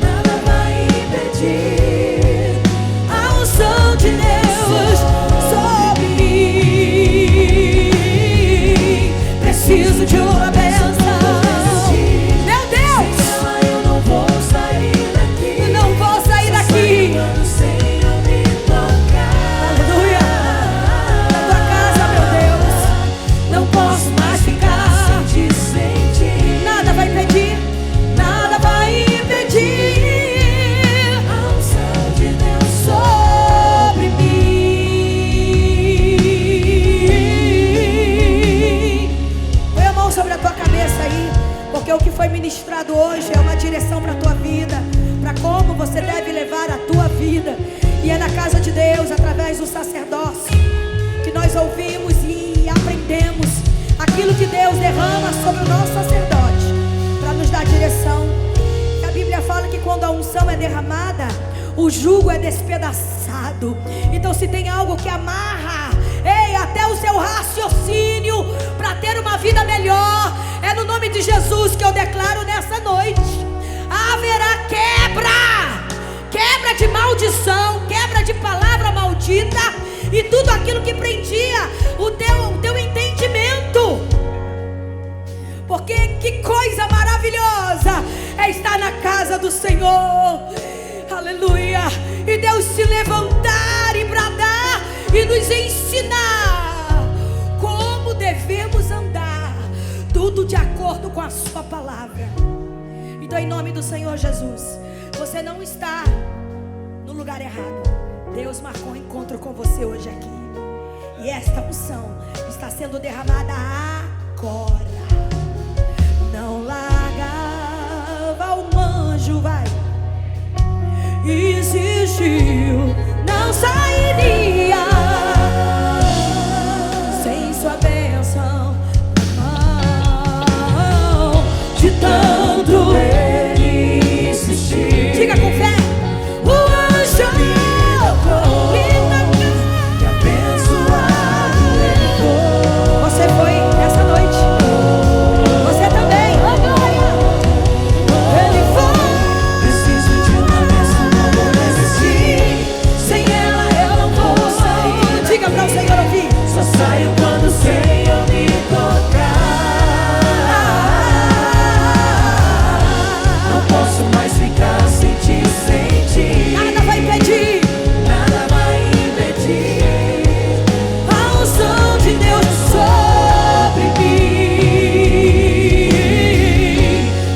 [SPEAKER 4] Nada vai impedir a unção de Deus sobre mim. Preciso de uma bênção. O que foi ministrado hoje é uma direção para a tua vida, para como você deve levar a tua vida. E é na casa de Deus, através do sacerdócio, que nós ouvimos e aprendemos aquilo que Deus derrama sobre o nosso sacerdote, para nos dar direção. A Bíblia fala que quando a unção é derramada, o jugo é despedaçado. Então se tem algo que amarra, até o seu raciocínio para ter uma vida melhor, é no nome de Jesus que eu declaro nessa noite: haverá quebra de maldição, quebra de palavra maldita e tudo aquilo que prendia o teu entendimento. Porque que coisa maravilhosa é estar na casa do Senhor. Aleluia. E Deus se levantar e bradar e nos ensinar como devemos andar, tudo de acordo com a sua palavra. Então, em nome do Senhor Jesus, você não está no lugar errado. Deus marcou um encontro com você hoje aqui. E esta unção está sendo derramada agora. Não largava o anjo, vai. Existiu, não sairia sem sua bênção. De tanto ele insistir. Diga com fé. O anjo me tocou, que abençoado ele foi. Você foi nessa noite. Você também. Oh, glória. Ele foi. Preciso de uma bênção, não vou desistir. Sem ela eu não vou sair. Diga para o Senhor ouvir. Só saio quando o Senhor me tocar. Não posso mais ficar sem te sentir. Nada vai impedir. Nada vai impedir a unção de Deus sobre mim.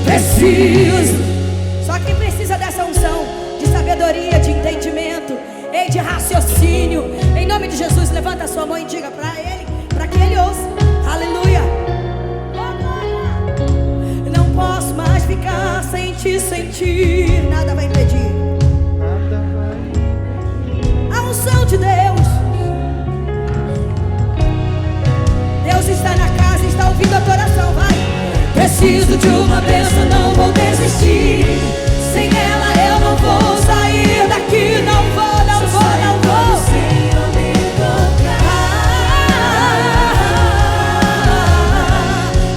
[SPEAKER 4] Preciso. Só quem precisa dessa unção de sabedoria, de entendimento e de raciocínio, em nome de Jesus, levanta a sua mão e diga para ele, para que ele ouça. Aleluia. Não posso mais ficar sem te sentir. Nada vai impedir
[SPEAKER 3] Nada vai.
[SPEAKER 4] a unção de Deus. Deus está na casa, está ouvindo a tua oração, vai. Preciso de uma bênção, não vou desistir. Sem ela eu não vou sair daqui. Não vou, não vou, não vou.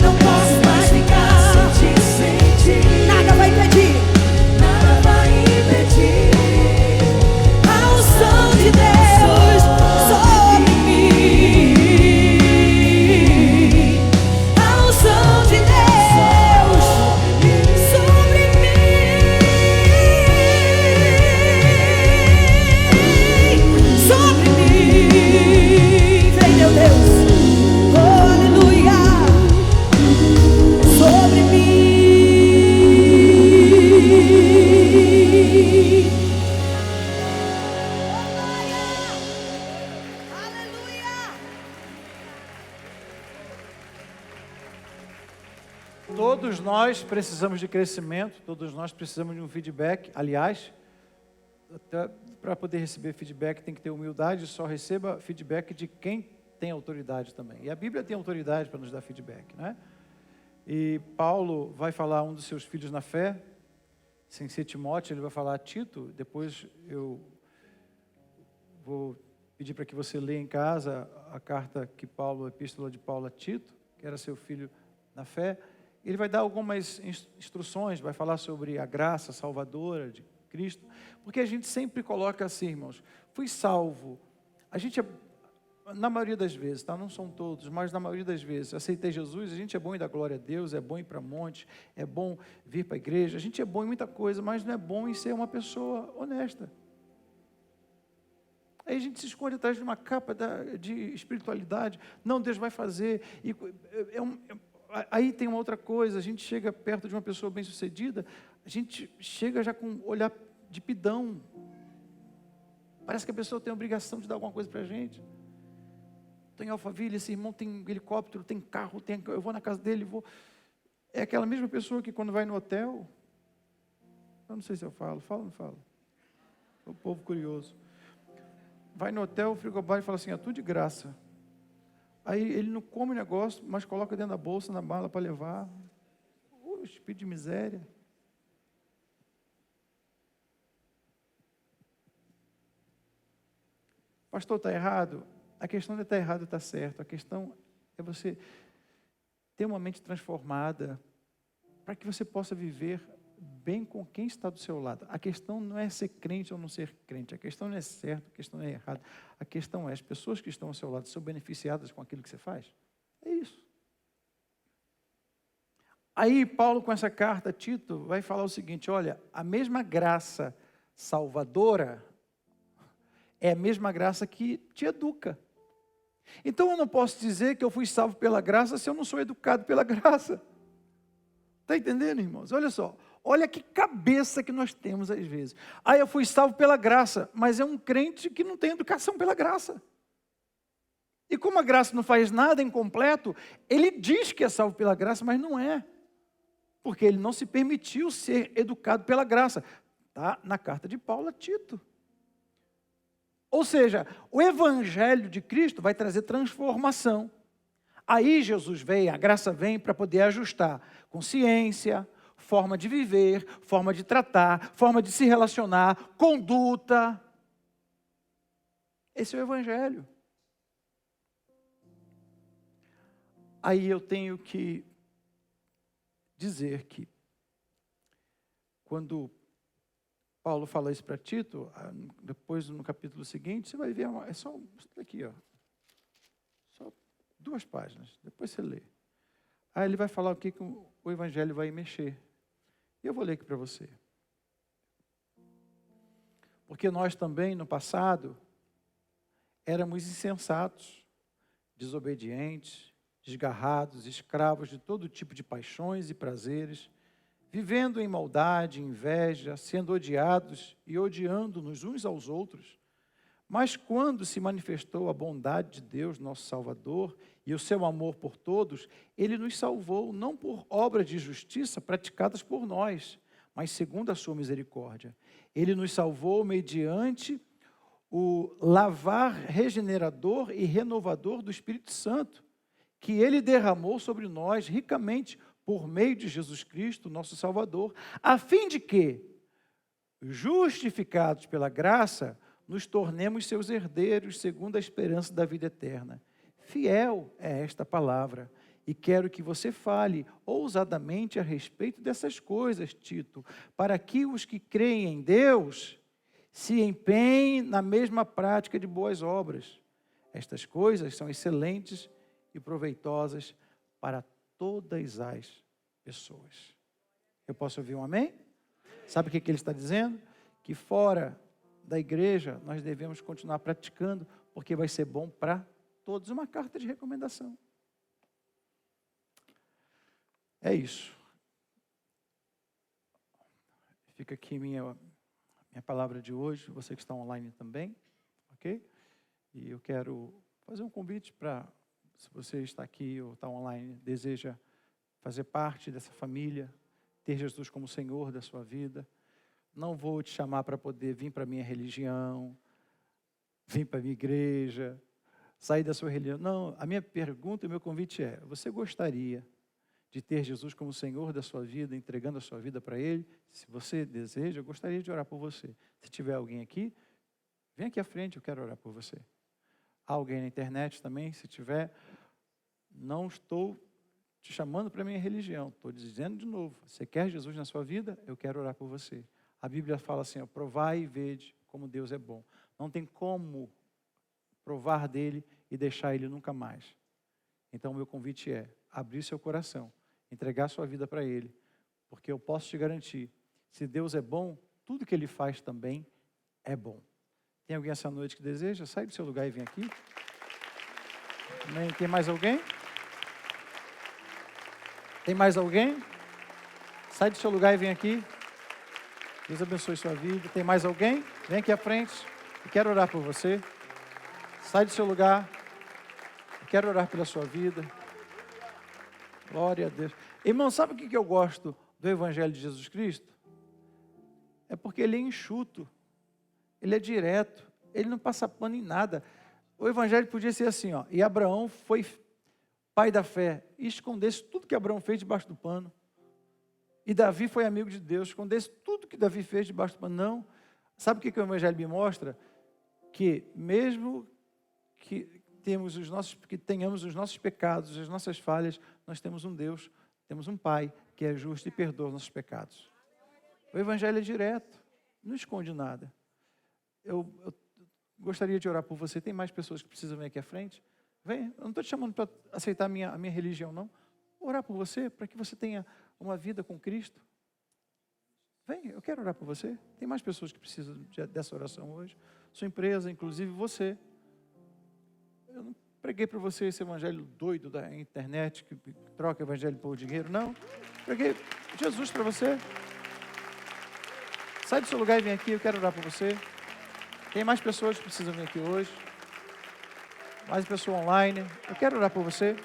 [SPEAKER 4] Não posso mais ficar sem te sentir. Nada vai impedir. Nada vai impedir a unção de Deus sobre mim. A unção de Deus sobre mim. Sobre mim. Vem, meu Deus. Oh, aleluia. Sobre mim. Aleluia.
[SPEAKER 3] Todos nós precisamos de crescimento, todos nós precisamos de um feedback. Aliás, para poder receber feedback tem que ter humildade, só receba feedback de quem tem autoridade também. E a Bíblia tem autoridade para nos dar feedback, né? E Paulo vai falar a um dos seus filhos na fé, sem ser Timóteo, ele vai falar a Tito. Depois eu vou pedir para que você leia em casa a carta que Paulo, a epístola de Paulo a Tito, que era seu filho na fé. Ele vai dar algumas instruções, vai falar sobre a graça salvadora de Cristo, porque a gente sempre coloca assim, irmãos, fui salvo. A gente na maioria das vezes, tá? Não são todos, mas na maioria das vezes, aceitei Jesus, a gente é bom em dar glória a Deus, é bom ir para monte, é bom vir para a igreja, a gente é bom em muita coisa, mas não é bom em ser uma pessoa honesta. Aí a gente se esconde atrás de uma capa de espiritualidade. Não, Deus vai fazer. Aí tem uma outra coisa, a gente chega perto de uma pessoa bem-sucedida, a gente chega já com um olhar de pidão. Parece que a pessoa tem a obrigação de dar alguma coisa para a gente. Estou em Alphaville, esse irmão tem helicóptero, tem carro, eu vou na casa dele, É aquela mesma pessoa que quando vai no hotel, eu não sei se eu falo ou não falo? O povo curioso. Vai no hotel, o frigobar e fala assim, é tudo de graça. Aí ele não come o negócio, mas coloca dentro da bolsa, na mala para levar. Espírito de miséria. Pastor, está errado? A questão de estar errado ou estar certo. A questão é você ter uma mente transformada para que você possa viver bem com quem está do seu lado. A questão não é ser crente ou não ser crente. A questão não é certo, a questão não é errado. A questão é, as pessoas que estão ao seu lado são beneficiadas com aquilo que você faz? É isso. Aí Paulo, com essa carta a Tito, vai falar o seguinte, olha, a mesma graça salvadora é a mesma graça que te educa. Então eu não posso dizer que eu fui salvo pela graça se eu não sou educado pela graça. Está entendendo, irmãos? Olha só. Olha que cabeça que nós temos às vezes. Ah, eu fui salvo pela graça, mas é um crente que não tem educação pela graça. E como a graça não faz nada incompleto, ele diz que é salvo pela graça, mas não é. Porque ele não se permitiu ser educado pela graça. Está na carta de Paulo a Tito. Ou seja, o evangelho de Cristo vai trazer transformação. Aí Jesus vem, a graça vem para poder ajustar consciência, forma de viver, forma de tratar, forma de se relacionar, conduta. Esse é o evangelho. Aí eu tenho que dizer que, quando Paulo fala isso para Tito, depois no capítulo seguinte, você vai ver, é só aqui, ó, só 2 páginas, depois você lê. Aí ele vai falar o que o evangelho vai mexer. E eu vou ler aqui para você. Porque nós também, no passado, éramos insensatos, desobedientes, desgarrados, escravos de todo tipo de paixões e prazeres, vivendo em maldade, inveja, sendo odiados e odiando-nos uns aos outros. Mas quando se manifestou a bondade de Deus, nosso Salvador, e o seu amor por todos, Ele nos salvou, não por obras de justiça praticadas por nós, mas segundo a sua misericórdia. Ele nos salvou mediante o lavar regenerador e renovador do Espírito Santo, que Ele derramou sobre nós ricamente por meio de Jesus Cristo, nosso Salvador, a fim de que, justificados pela graça, nos tornemos seus herdeiros segundo a esperança da vida eterna. Fiel é esta palavra, e quero que você fale ousadamente a respeito dessas coisas, Tito, para que os que creem em Deus se empenhem na mesma prática de boas obras. Estas coisas são excelentes e proveitosas para todas as pessoas. Eu posso ouvir um amém? Sabe o que ele está dizendo? Que fora da igreja nós devemos continuar praticando, porque vai ser bom para todos. Uma carta de recomendação. É isso. Fica aqui minha palavra de hoje, você que está online também, ok? E eu quero fazer um convite para, se você está aqui ou está online, deseja fazer parte dessa família, ter Jesus como Senhor da sua vida. Não vou te chamar para poder vir para a minha religião, vir para a minha igreja, sair da sua religião. Não, a minha pergunta e o meu convite é: você gostaria de ter Jesus como Senhor da sua vida, entregando a sua vida para Ele? Se você deseja, eu gostaria de orar por você. Se tiver alguém aqui, vem aqui à frente, eu quero orar por você. Há alguém na internet também, se tiver. Não estou te chamando para a minha religião, estou dizendo de novo, você quer Jesus na sua vida? Eu quero orar por você. A Bíblia fala assim, ó, provai e vede como Deus é bom. Não tem como provar dele e deixar ele nunca mais. Então o meu convite é abrir seu coração, entregar sua vida para Ele, porque eu posso te garantir, se Deus é bom, tudo que Ele faz também é bom. Tem alguém essa noite que deseja? Sai do seu lugar e vem aqui. Tem mais alguém? Tem mais alguém? Sai do seu lugar e vem aqui. Deus abençoe sua vida. Tem mais alguém? Vem aqui à frente. Eu quero orar por você. Sai do seu lugar. Eu quero orar pela sua vida. Glória a Deus. Irmão, sabe o que eu gosto do Evangelho de Jesus Cristo? É porque ele é enxuto, ele é direto, ele não passa pano em nada. O Evangelho podia ser assim, ó, e Abraão foi pai da fé, e escondesse tudo que Abraão fez debaixo do pano. E Davi foi amigo de Deus, escondesse tudo que Davi fez debaixo do pano. Não. Sabe o que o Evangelho me mostra? Que mesmo que tenhamos os nossos pecados, as nossas falhas, nós temos um Deus, temos um Pai que é justo e perdoa os nossos pecados. O Evangelho é direto, não esconde nada. Eu gostaria de orar por você. Tem mais pessoas que precisam vir aqui à frente? Vem, eu não estou te chamando para aceitar a minha religião, não. Vou orar por você, para que você tenha uma vida com Cristo. Vem, eu quero orar por você. Tem mais pessoas que precisam dessa oração hoje. Sua empresa, inclusive você. Eu não preguei para você esse evangelho doido da internet, que troca evangelho por dinheiro, não. Preguei Jesus para você. Sai do seu lugar e vem aqui, eu quero orar por você. Tem mais pessoas que precisam vir aqui hoje. Mais pessoa online. Eu quero orar por você.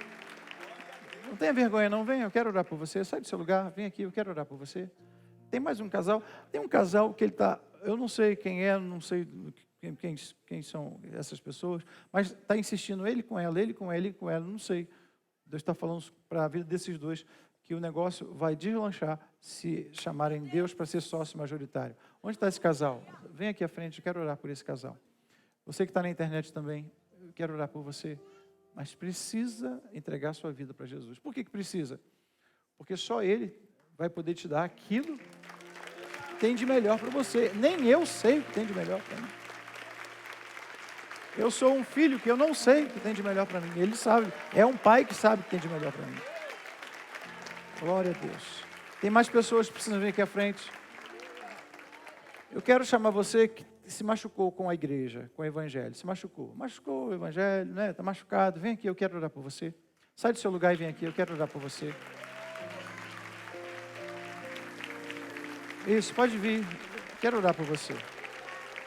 [SPEAKER 3] Não tenha vergonha não, venha, eu quero orar por você. Sai do seu lugar, vem aqui, eu quero orar por você. Tem mais um casal. Tem um casal que ele está, eu não sei quem é, não sei quem são essas pessoas, mas está insistindo ele com ela, não sei. Deus está falando para a vida desses dois que o negócio vai deslanchar se chamarem Deus para ser sócio majoritário. Onde está esse casal? Vem aqui à frente, eu quero orar por esse casal. Você que está na internet também, eu quero orar por você. Mas precisa entregar sua vida para Jesus. Por que precisa? Porque só Ele vai poder te dar aquilo que tem de melhor para você. Nem eu sei o que tem de melhor para mim. Eu sou um filho que eu não sei o que tem de melhor para mim. Ele sabe. É um pai que sabe o que tem de melhor para mim. Glória a Deus. Tem mais pessoas que precisam vir aqui à frente. Eu quero chamar você que se machucou com a igreja, com o evangelho. Se machucou. Machucou o evangelho, né? Está machucado. Vem aqui, eu quero orar por você. Sai do seu lugar e vem aqui, eu quero orar por você. Isso, pode vir. Quero orar por você.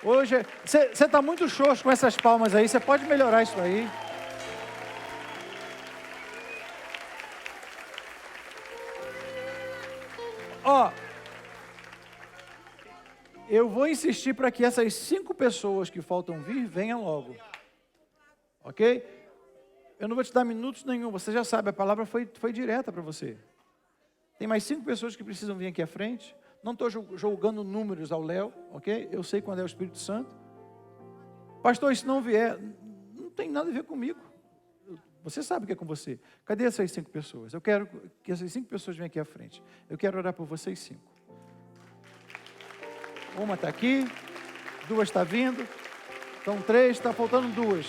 [SPEAKER 3] Hoje, você está muito xoxo com essas palmas aí. Você pode melhorar isso aí. Ó, eu vou insistir para que essas 5 pessoas que faltam vir, venham logo. Ok? Eu não vou te dar minutos nenhum. Você já sabe, a palavra foi direta para você. Tem mais 5 pessoas que precisam vir aqui à frente. Não estou julgando números ao Léo, ok? Eu sei quando é o Espírito Santo. Pastor, se não vier, não tem nada a ver comigo. Você sabe o que é com você. Cadê essas 5 pessoas? Eu quero que essas 5 pessoas venham aqui à frente. Eu quero orar por vocês 5. Uma está aqui, 2 está vindo, então 3, está faltando 2.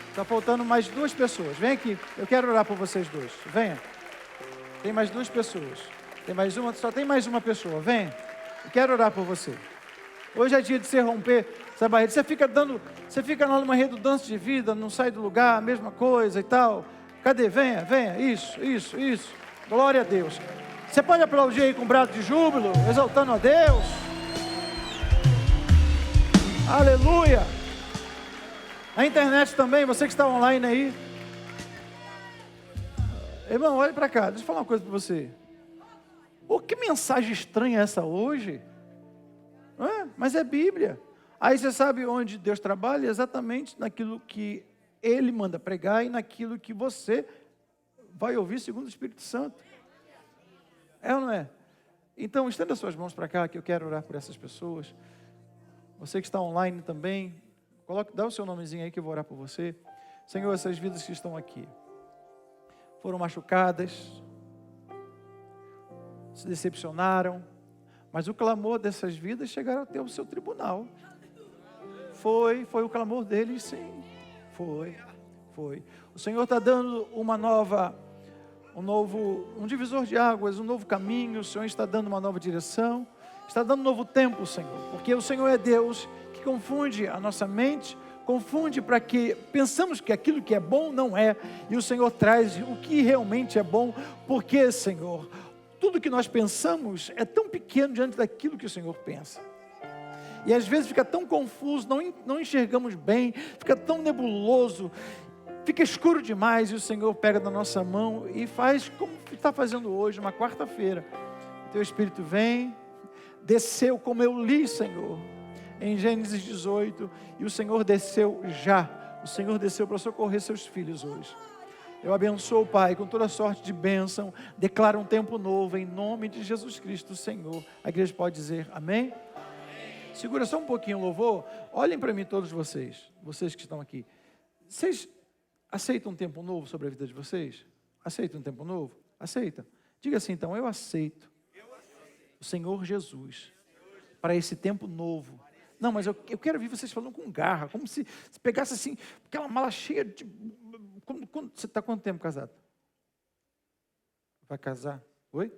[SPEAKER 3] Está faltando mais 2 pessoas. Vem aqui, eu quero orar por vocês 2. Venha. Tem mais 2 pessoas. Tem mais uma, só tem mais uma pessoa. Venha. Eu quero orar por você. Hoje é dia de você romper essa barreira. Você fica numa redundância de vida, não sai do lugar, a mesma coisa e tal. Cadê? Venha, venha. Isso. Glória a Deus. Você pode aplaudir aí com um brado de júbilo, exaltando a Deus. Aleluia. A internet também, você que está online aí. Irmão, olha para cá, deixa eu falar uma coisa para você. Que mensagem estranha é essa hoje? Mas é Bíblia. Aí você sabe onde Deus trabalha? Exatamente naquilo que Ele manda pregar e naquilo que você vai ouvir segundo o Espírito Santo. É ou não é? Então, estenda suas mãos para cá, que eu quero orar por essas pessoas. Você que está online também, dá o seu nomezinho aí que eu vou orar por você. Senhor, essas vidas que estão aqui foram machucadas, se decepcionaram, mas o clamor dessas vidas chegaram até o seu tribunal. Foi o clamor deles, sim. Foi. O Senhor está dando um divisor de águas, um novo caminho. O Senhor está dando uma nova direção, está dando um novo tempo, Senhor, porque o Senhor é Deus que confunde a nossa mente, confunde para que pensamos que aquilo que é bom não é, e o Senhor traz o que realmente é bom, porque, Senhor, tudo que nós pensamos é tão pequeno diante daquilo que o Senhor pensa. E às vezes fica tão confuso, não enxergamos bem, fica tão nebuloso, fica escuro demais, e o Senhor pega na nossa mão e faz como está fazendo hoje, uma quarta-feira. Teu Espírito vem, desceu como eu li, Senhor, em Gênesis 18, e o Senhor desceu já. O Senhor desceu para socorrer seus filhos hoje. Eu abençoo, Pai, com toda sorte de bênção, declaro um tempo novo, em nome de Jesus Cristo, Senhor. A igreja pode dizer amém? Segura só um pouquinho o louvor. Olhem para mim todos vocês que estão aqui. Vocês aceitam um tempo novo sobre a vida de vocês? Aceitam um tempo novo? Aceita. Diga assim então, eu aceito o Senhor Jesus para esse tempo novo. Não, mas eu quero ouvir vocês falando com garra, como se pegasse assim, aquela mala cheia de... Você está quanto tempo casado? Vai casar? Oi?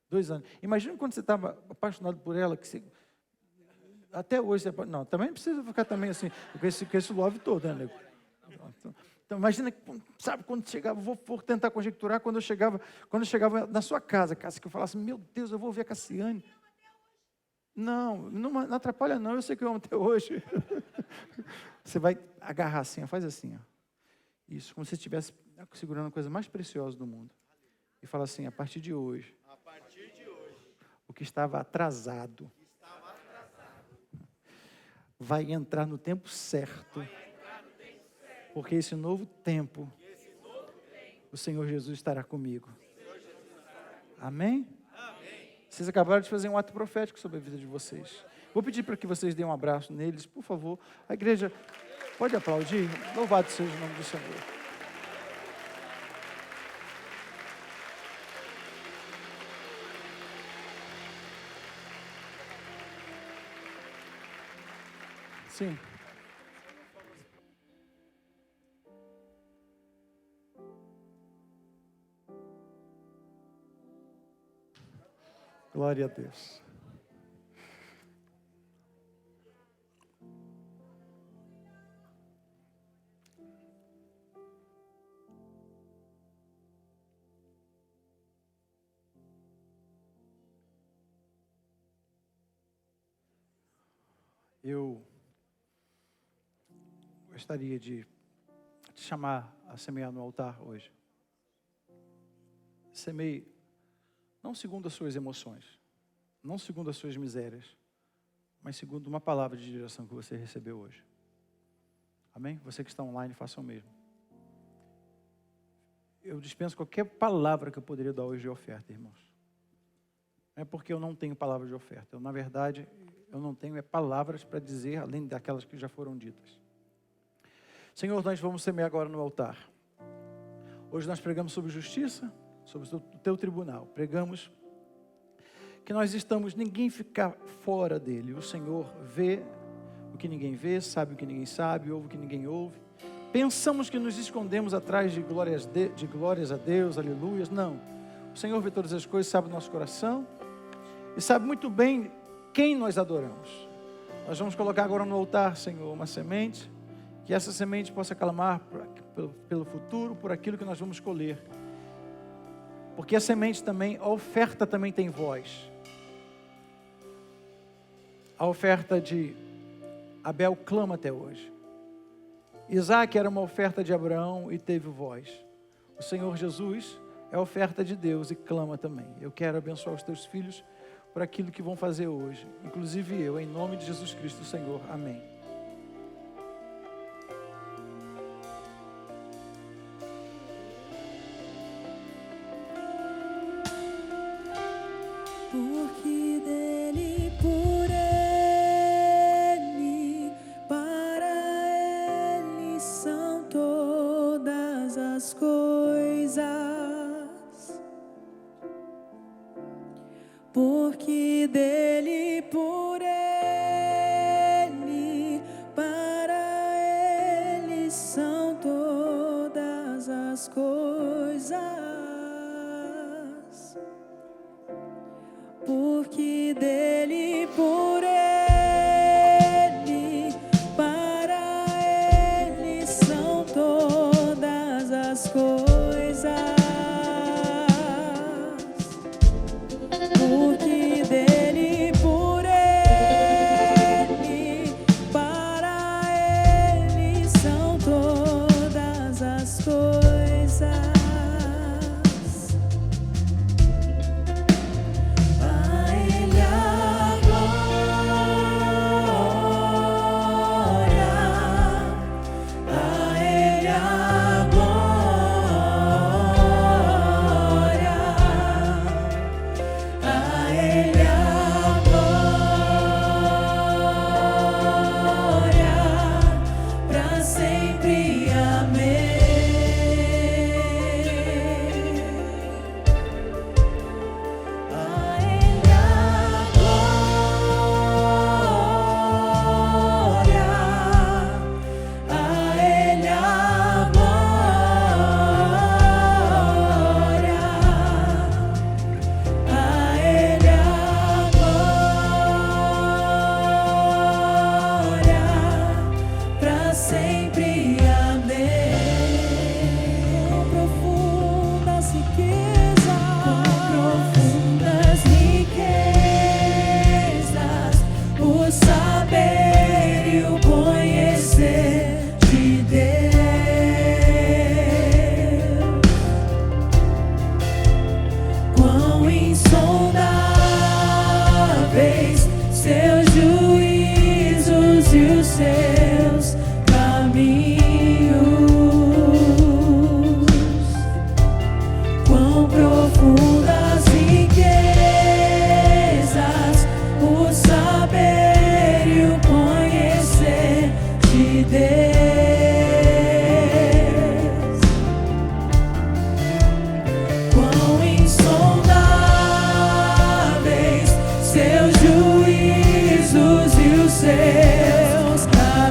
[SPEAKER 3] 2 anos. Imagina quando você estava apaixonado por ela, que você... Até hoje você... Não, também não precisa ficar também assim, com esse love todo, né, nego? Então, imagina, sabe, quando chegava, vou tentar conjecturar, quando eu chegava na sua casa, que eu falasse, meu Deus, eu vou ver a Cassiane. Não atrapalha não, eu sei que eu amo até hoje. Você vai agarrar assim, ó, faz assim, ó. Isso, como se você estivesse segurando a coisa mais preciosa do mundo. E fala assim, a partir de hoje, o que estava atrasado vai entrar no tempo certo. Porque esse novo tempo, o Senhor Jesus estará comigo. Amém? Vocês acabaram de fazer um ato profético sobre a vida de vocês. Vou pedir para que vocês deem um abraço neles, por favor. A igreja pode aplaudir. Louvado seja o nome do Senhor. Sim. Glória a Deus. Eu gostaria de te chamar a semear no altar hoje. Semeie não segundo as suas emoções, não segundo as suas misérias, mas segundo uma palavra de direção que você recebeu hoje. Amém? Você que está online, faça o mesmo. Eu dispenso qualquer palavra que eu poderia dar hoje de oferta, irmãos. Não é porque eu não tenho palavra de oferta. Na verdade, eu não tenho palavras para dizer, além daquelas que já foram ditas. Senhor, nós vamos semear agora no altar. Hoje nós pregamos sobre justiça, sobre o teu tribunal. Pregamos que nós estamos, ninguém fica fora dele. O Senhor vê o que ninguém vê, sabe o que ninguém sabe, ouve o que ninguém ouve. Pensamos que nos escondemos atrás de glórias a Deus, aleluias. Não. O Senhor vê todas as coisas, sabe o nosso coração e sabe muito bem quem nós adoramos. Nós vamos colocar agora no altar, Senhor, uma semente, que essa semente possa clamar pelo futuro, por aquilo que nós vamos colher. Porque a semente também, a oferta também tem voz. A oferta de Abel clama até hoje. Isaac era uma oferta de Abraão e teve voz. O Senhor Jesus é a oferta de Deus e clama também. Eu quero abençoar os teus filhos por aquilo que vão fazer hoje. Inclusive eu, em nome de Jesus Cristo, Senhor. Amém.
[SPEAKER 2] Porque dele, por ele, para ele são todas as coisas. Porque dele, por ele, para ele são todas as coisas. Porque dele, por ele, para ele são todas as coisas. Porque dele, por ele, para ele são todas as coisas. A ele a glória. seus caminhos.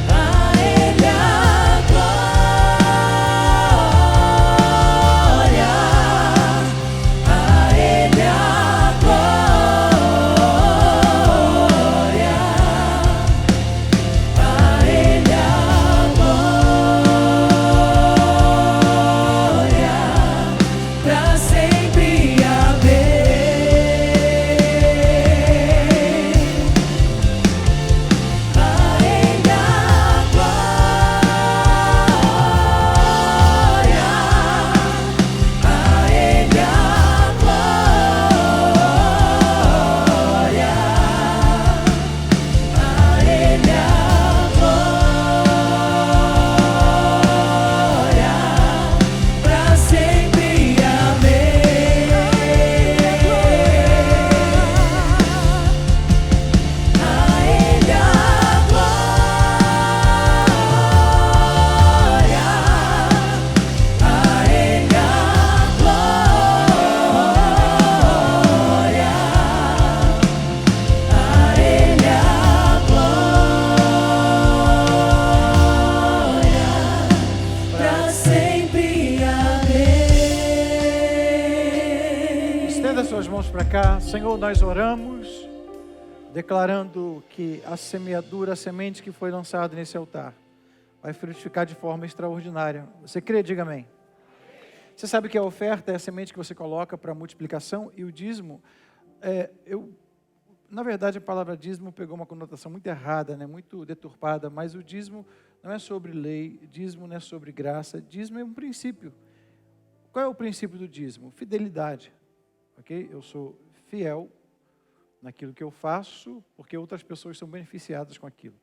[SPEAKER 2] A Ele a glória, a Ele a glória, a Ele a glória, pra sempre.
[SPEAKER 3] Senhor, nós oramos, declarando que a semeadura, a semente que foi lançada nesse altar, vai frutificar de forma extraordinária. Você crê? Diga amém. Você sabe que a oferta é a semente que você coloca para a multiplicação, e o dízimo, na verdade a palavra dízimo pegou uma conotação muito errada, né? Muito deturpada, mas o dízimo não é sobre lei, dízimo não é sobre graça, dízimo é um princípio. Qual é o princípio do dízimo? Fidelidade, ok? Eu sou fiel naquilo que eu faço, porque outras pessoas são beneficiadas com aquilo.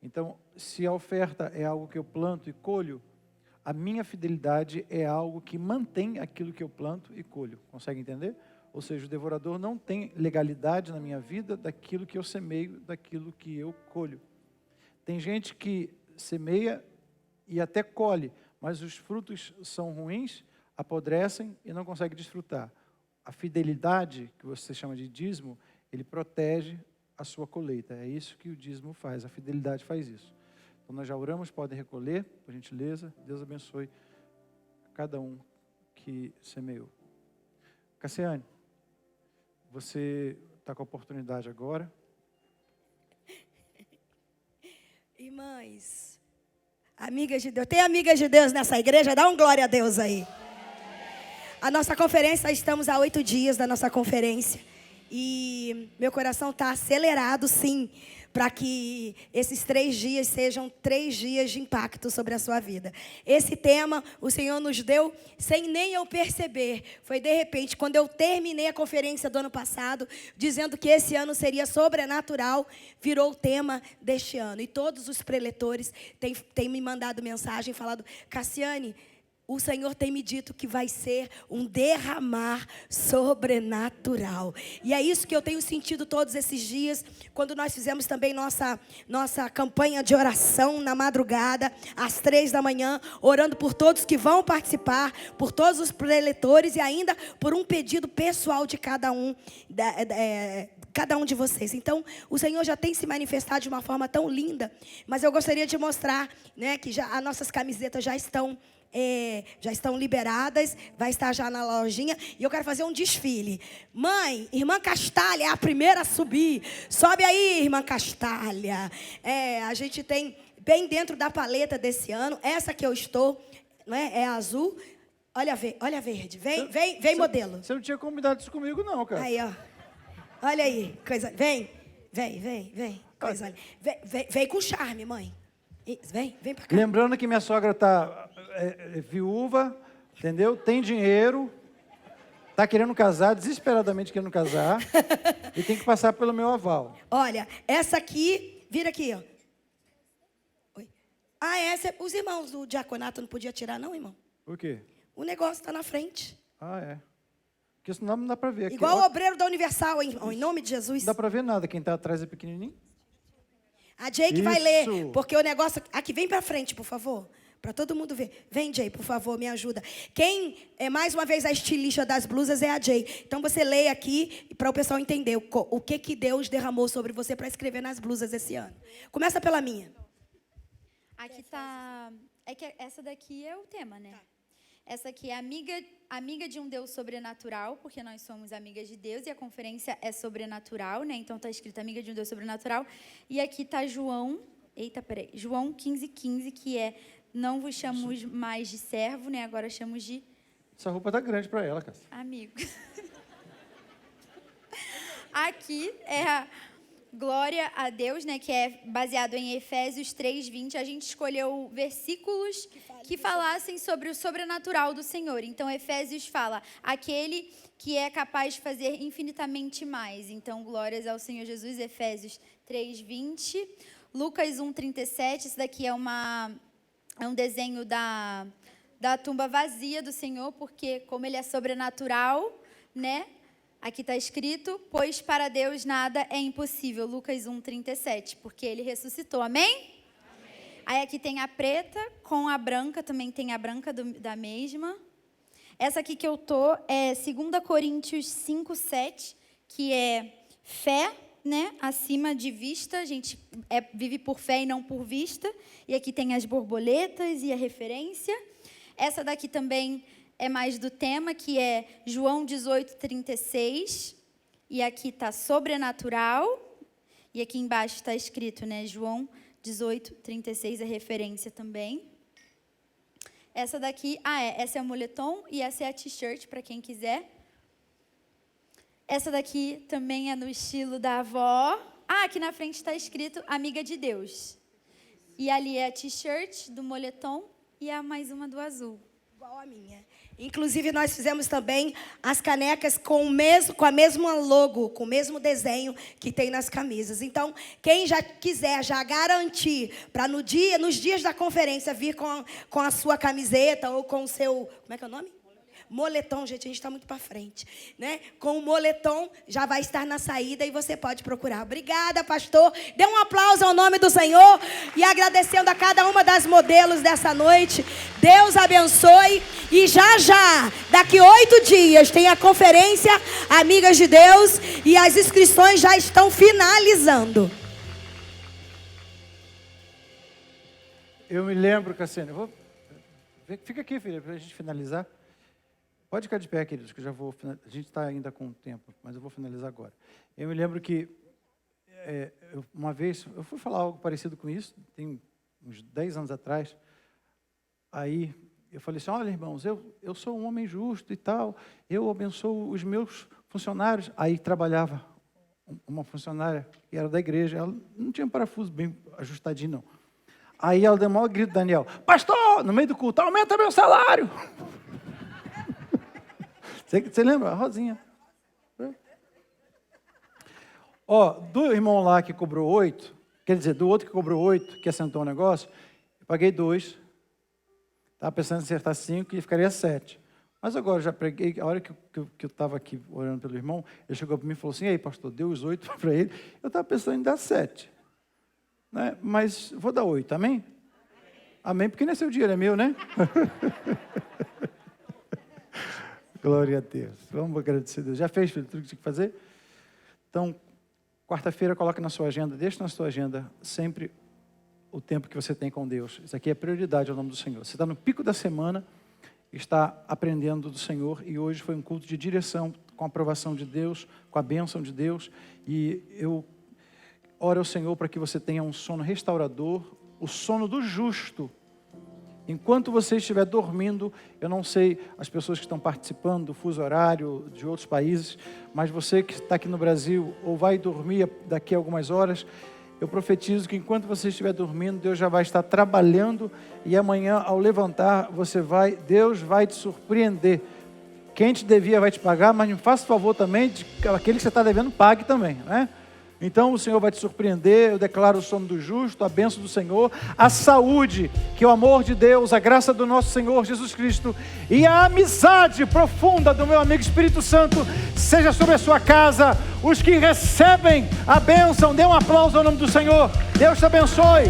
[SPEAKER 3] Então, se a oferta é algo que eu planto e colho, a minha fidelidade é algo que mantém aquilo que eu planto e colho. Consegue entender? Ou seja, o devorador não tem legalidade na minha vida daquilo que eu semeio, daquilo que eu colho. Tem gente que semeia e até colhe, mas os frutos são ruins, apodrecem e não consegue desfrutar. A fidelidade, que você chama de dízimo, ele protege a sua colheita. É isso que o dízimo faz, a fidelidade faz isso. Então nós já oramos, podem recolher, por gentileza. Deus abençoe cada um que semeou. Cassiane, você está com a oportunidade agora.
[SPEAKER 4] Irmãs, amigas de Deus, tem amigas de Deus nessa igreja? Dá um glória a Deus aí. A nossa conferência, estamos há 8 dias da nossa conferência. E meu coração está acelerado, sim, para que esses 3 dias sejam 3 dias de impacto sobre a sua vida. Esse tema o Senhor nos deu sem nem eu perceber. Foi de repente, quando eu terminei a conferência do ano passado, dizendo que esse ano seria sobrenatural, virou o tema deste ano. E todos os preletores têm me mandado mensagem, falado: Cassiane, o Senhor tem me dito que vai ser um derramar sobrenatural. E é isso que eu tenho sentido todos esses dias, quando nós fizemos também nossa campanha de oração na madrugada, às 3 da manhã, orando por todos que vão participar, por todos os preletores e ainda por um pedido pessoal de cada um de vocês. Então, o Senhor já tem se manifestado de uma forma tão linda, mas eu gostaria de mostrar, né, que já as nossas camisetas já estão liberadas, vai estar já na lojinha, e eu quero fazer um desfile. Mãe, irmã Castalha é a primeira a subir. Sobe aí, irmã Castalha. A gente tem bem dentro da paleta desse ano, essa que eu estou, não é azul. Olha verde. Vem modelo.
[SPEAKER 3] Você não tinha combinado isso comigo não, cara.
[SPEAKER 4] Aí, ó. Olha aí, coisa. Vem. Coisa. Vem com charme, mãe. Vem pra cá.
[SPEAKER 3] Lembrando que minha sogra está viúva, entendeu? Tem dinheiro, está querendo casar, desesperadamente querendo casar, e tem que passar pelo meu aval.
[SPEAKER 4] Olha, essa aqui, vira aqui, ó. Oi. Essa, os irmãos do diaconato não podiam tirar não, irmão?
[SPEAKER 3] Por quê?
[SPEAKER 4] O negócio está na frente.
[SPEAKER 3] É. Porque senão não dá para ver.
[SPEAKER 4] Igual o obreiro da Universal, em nome de Jesus.
[SPEAKER 3] Não dá para ver nada, quem está atrás é pequenininho.
[SPEAKER 4] A Jake vai ler, porque o negócio... Aqui, vem pra frente, por favor. Para todo mundo ver. Vem, Jay, por favor, me ajuda. Quem é mais uma vez a estilista das blusas é a Jay. Então você lê aqui para o pessoal entender o que Deus derramou sobre você para escrever nas blusas esse ano. Começa pela minha.
[SPEAKER 5] Aqui tá... É que essa daqui é o tema, né? Tá. Essa aqui é amiga de um Deus sobrenatural, porque nós somos amigas de Deus e a conferência é sobrenatural, né? Então tá escrito amiga de um Deus sobrenatural. E aqui tá João 15:15, que é não vos chamamos mais de servo, né? Agora chamamos de...
[SPEAKER 3] Essa roupa tá grande para ela, Cássia.
[SPEAKER 5] Amigo. Aqui é a glória a Deus, né? Que é baseado em Efésios 3:20. A gente escolheu versículos que falassem sobre o sobrenatural do Senhor. Então, Efésios fala, aquele que é capaz de fazer infinitamente mais. Então, glórias ao Senhor Jesus, Efésios 3:20. Lucas 1:37, isso daqui é um desenho da tumba vazia do Senhor, porque como ele é sobrenatural, né? Aqui está escrito, pois para Deus nada é impossível. Lucas 1:37, porque ele ressuscitou. Amém? Amém? Aí aqui tem a preta com a branca, também tem a branca da mesma. Essa aqui que eu tô é 2 Coríntios 5:7, que é fé, né, acima de vista. A gente vive por fé e não por vista. E aqui tem as borboletas e a referência. Essa daqui também é mais do tema, que é João 18:36. E aqui está sobrenatural. E aqui embaixo está escrito, né, João 18:36, a referência também. Essa daqui, essa é o moletom e essa é a t-shirt, para quem quiser. Essa daqui também é no estilo da avó. Aqui na frente está escrito amiga de Deus. E ali é a t-shirt do moletom e a mais uma do azul.
[SPEAKER 4] Igual a minha. Inclusive, nós fizemos também as canecas com a mesma logo, com o mesmo desenho que tem nas camisas. Então, quem já quiser já garantir para nos dias da conferência vir com a sua camiseta ou com o seu... Como é que é o nome? Moletom, gente, a gente está muito para frente, né? Com o moletom já vai estar na saída e você pode procurar. Obrigada, pastor. Dê um aplauso ao nome do Senhor e agradecendo a cada uma das modelos dessa noite. Deus abençoe e já, daqui 8 dias tem a conferência Amigas de Deus e as inscrições já estão finalizando.
[SPEAKER 3] Eu me lembro, Cassiane, fica aqui, filha, para a gente finalizar. Pode ficar de pé, queridos, que eu já vou... A gente está ainda com tempo, mas eu vou finalizar agora. Eu me lembro que, uma vez, eu fui falar algo parecido com isso, tem uns 10 anos atrás. Aí, eu falei assim, olha, irmãos, eu sou um homem justo e tal, eu abençoo os meus funcionários. Aí trabalhava uma funcionária que era da igreja, ela não tinha parafuso bem ajustadinho, não. Aí ela deu o maior grito, Daniel, pastor, no meio do culto, aumenta meu salário. Você lembra? A Rosinha. Do irmão lá que cobrou 8, quer dizer, do outro que cobrou 8, que assentou um negócio, eu paguei 2. Estava pensando em acertar 5 e ficaria 7. Mas agora já preguei, a hora que eu estava aqui orando pelo irmão, ele chegou para mim e falou assim, ei, pastor, deu os 8 para ele, eu estava pensando em dar 7. Né? Mas vou dar 8, amém? Amém, porque não é seu dinheiro, é meu, né? Glória a Deus. Vamos agradecer a Deus. Já fez, filho, tudo que tinha que fazer? Então, quarta-feira, coloca na sua agenda, deixa na sua agenda sempre o tempo que você tem com Deus. Isso aqui é prioridade ao nome do Senhor. Você está no pico da semana, está aprendendo do Senhor, e hoje foi um culto de direção, com a aprovação de Deus, com a bênção de Deus, e eu oro ao Senhor para que você tenha um sono restaurador, o sono do justo. Enquanto você estiver dormindo, eu não sei as pessoas que estão participando do fuso horário de outros países, mas você que está aqui no Brasil ou vai dormir daqui a algumas horas, eu profetizo que enquanto você estiver dormindo, Deus já vai estar trabalhando e amanhã, ao levantar, Deus vai te surpreender. Quem te devia vai te pagar, mas me faça o favor também de aquele que você está devendo, pague também, né? Então o Senhor vai te surpreender. Eu declaro o sono do justo, a bênção do Senhor, a saúde, que o amor de Deus, a graça do nosso Senhor Jesus Cristo e a amizade profunda do meu amigo Espírito Santo seja sobre a sua casa. Os que recebem a bênção, dê um aplauso ao nome do Senhor. Deus te abençoe.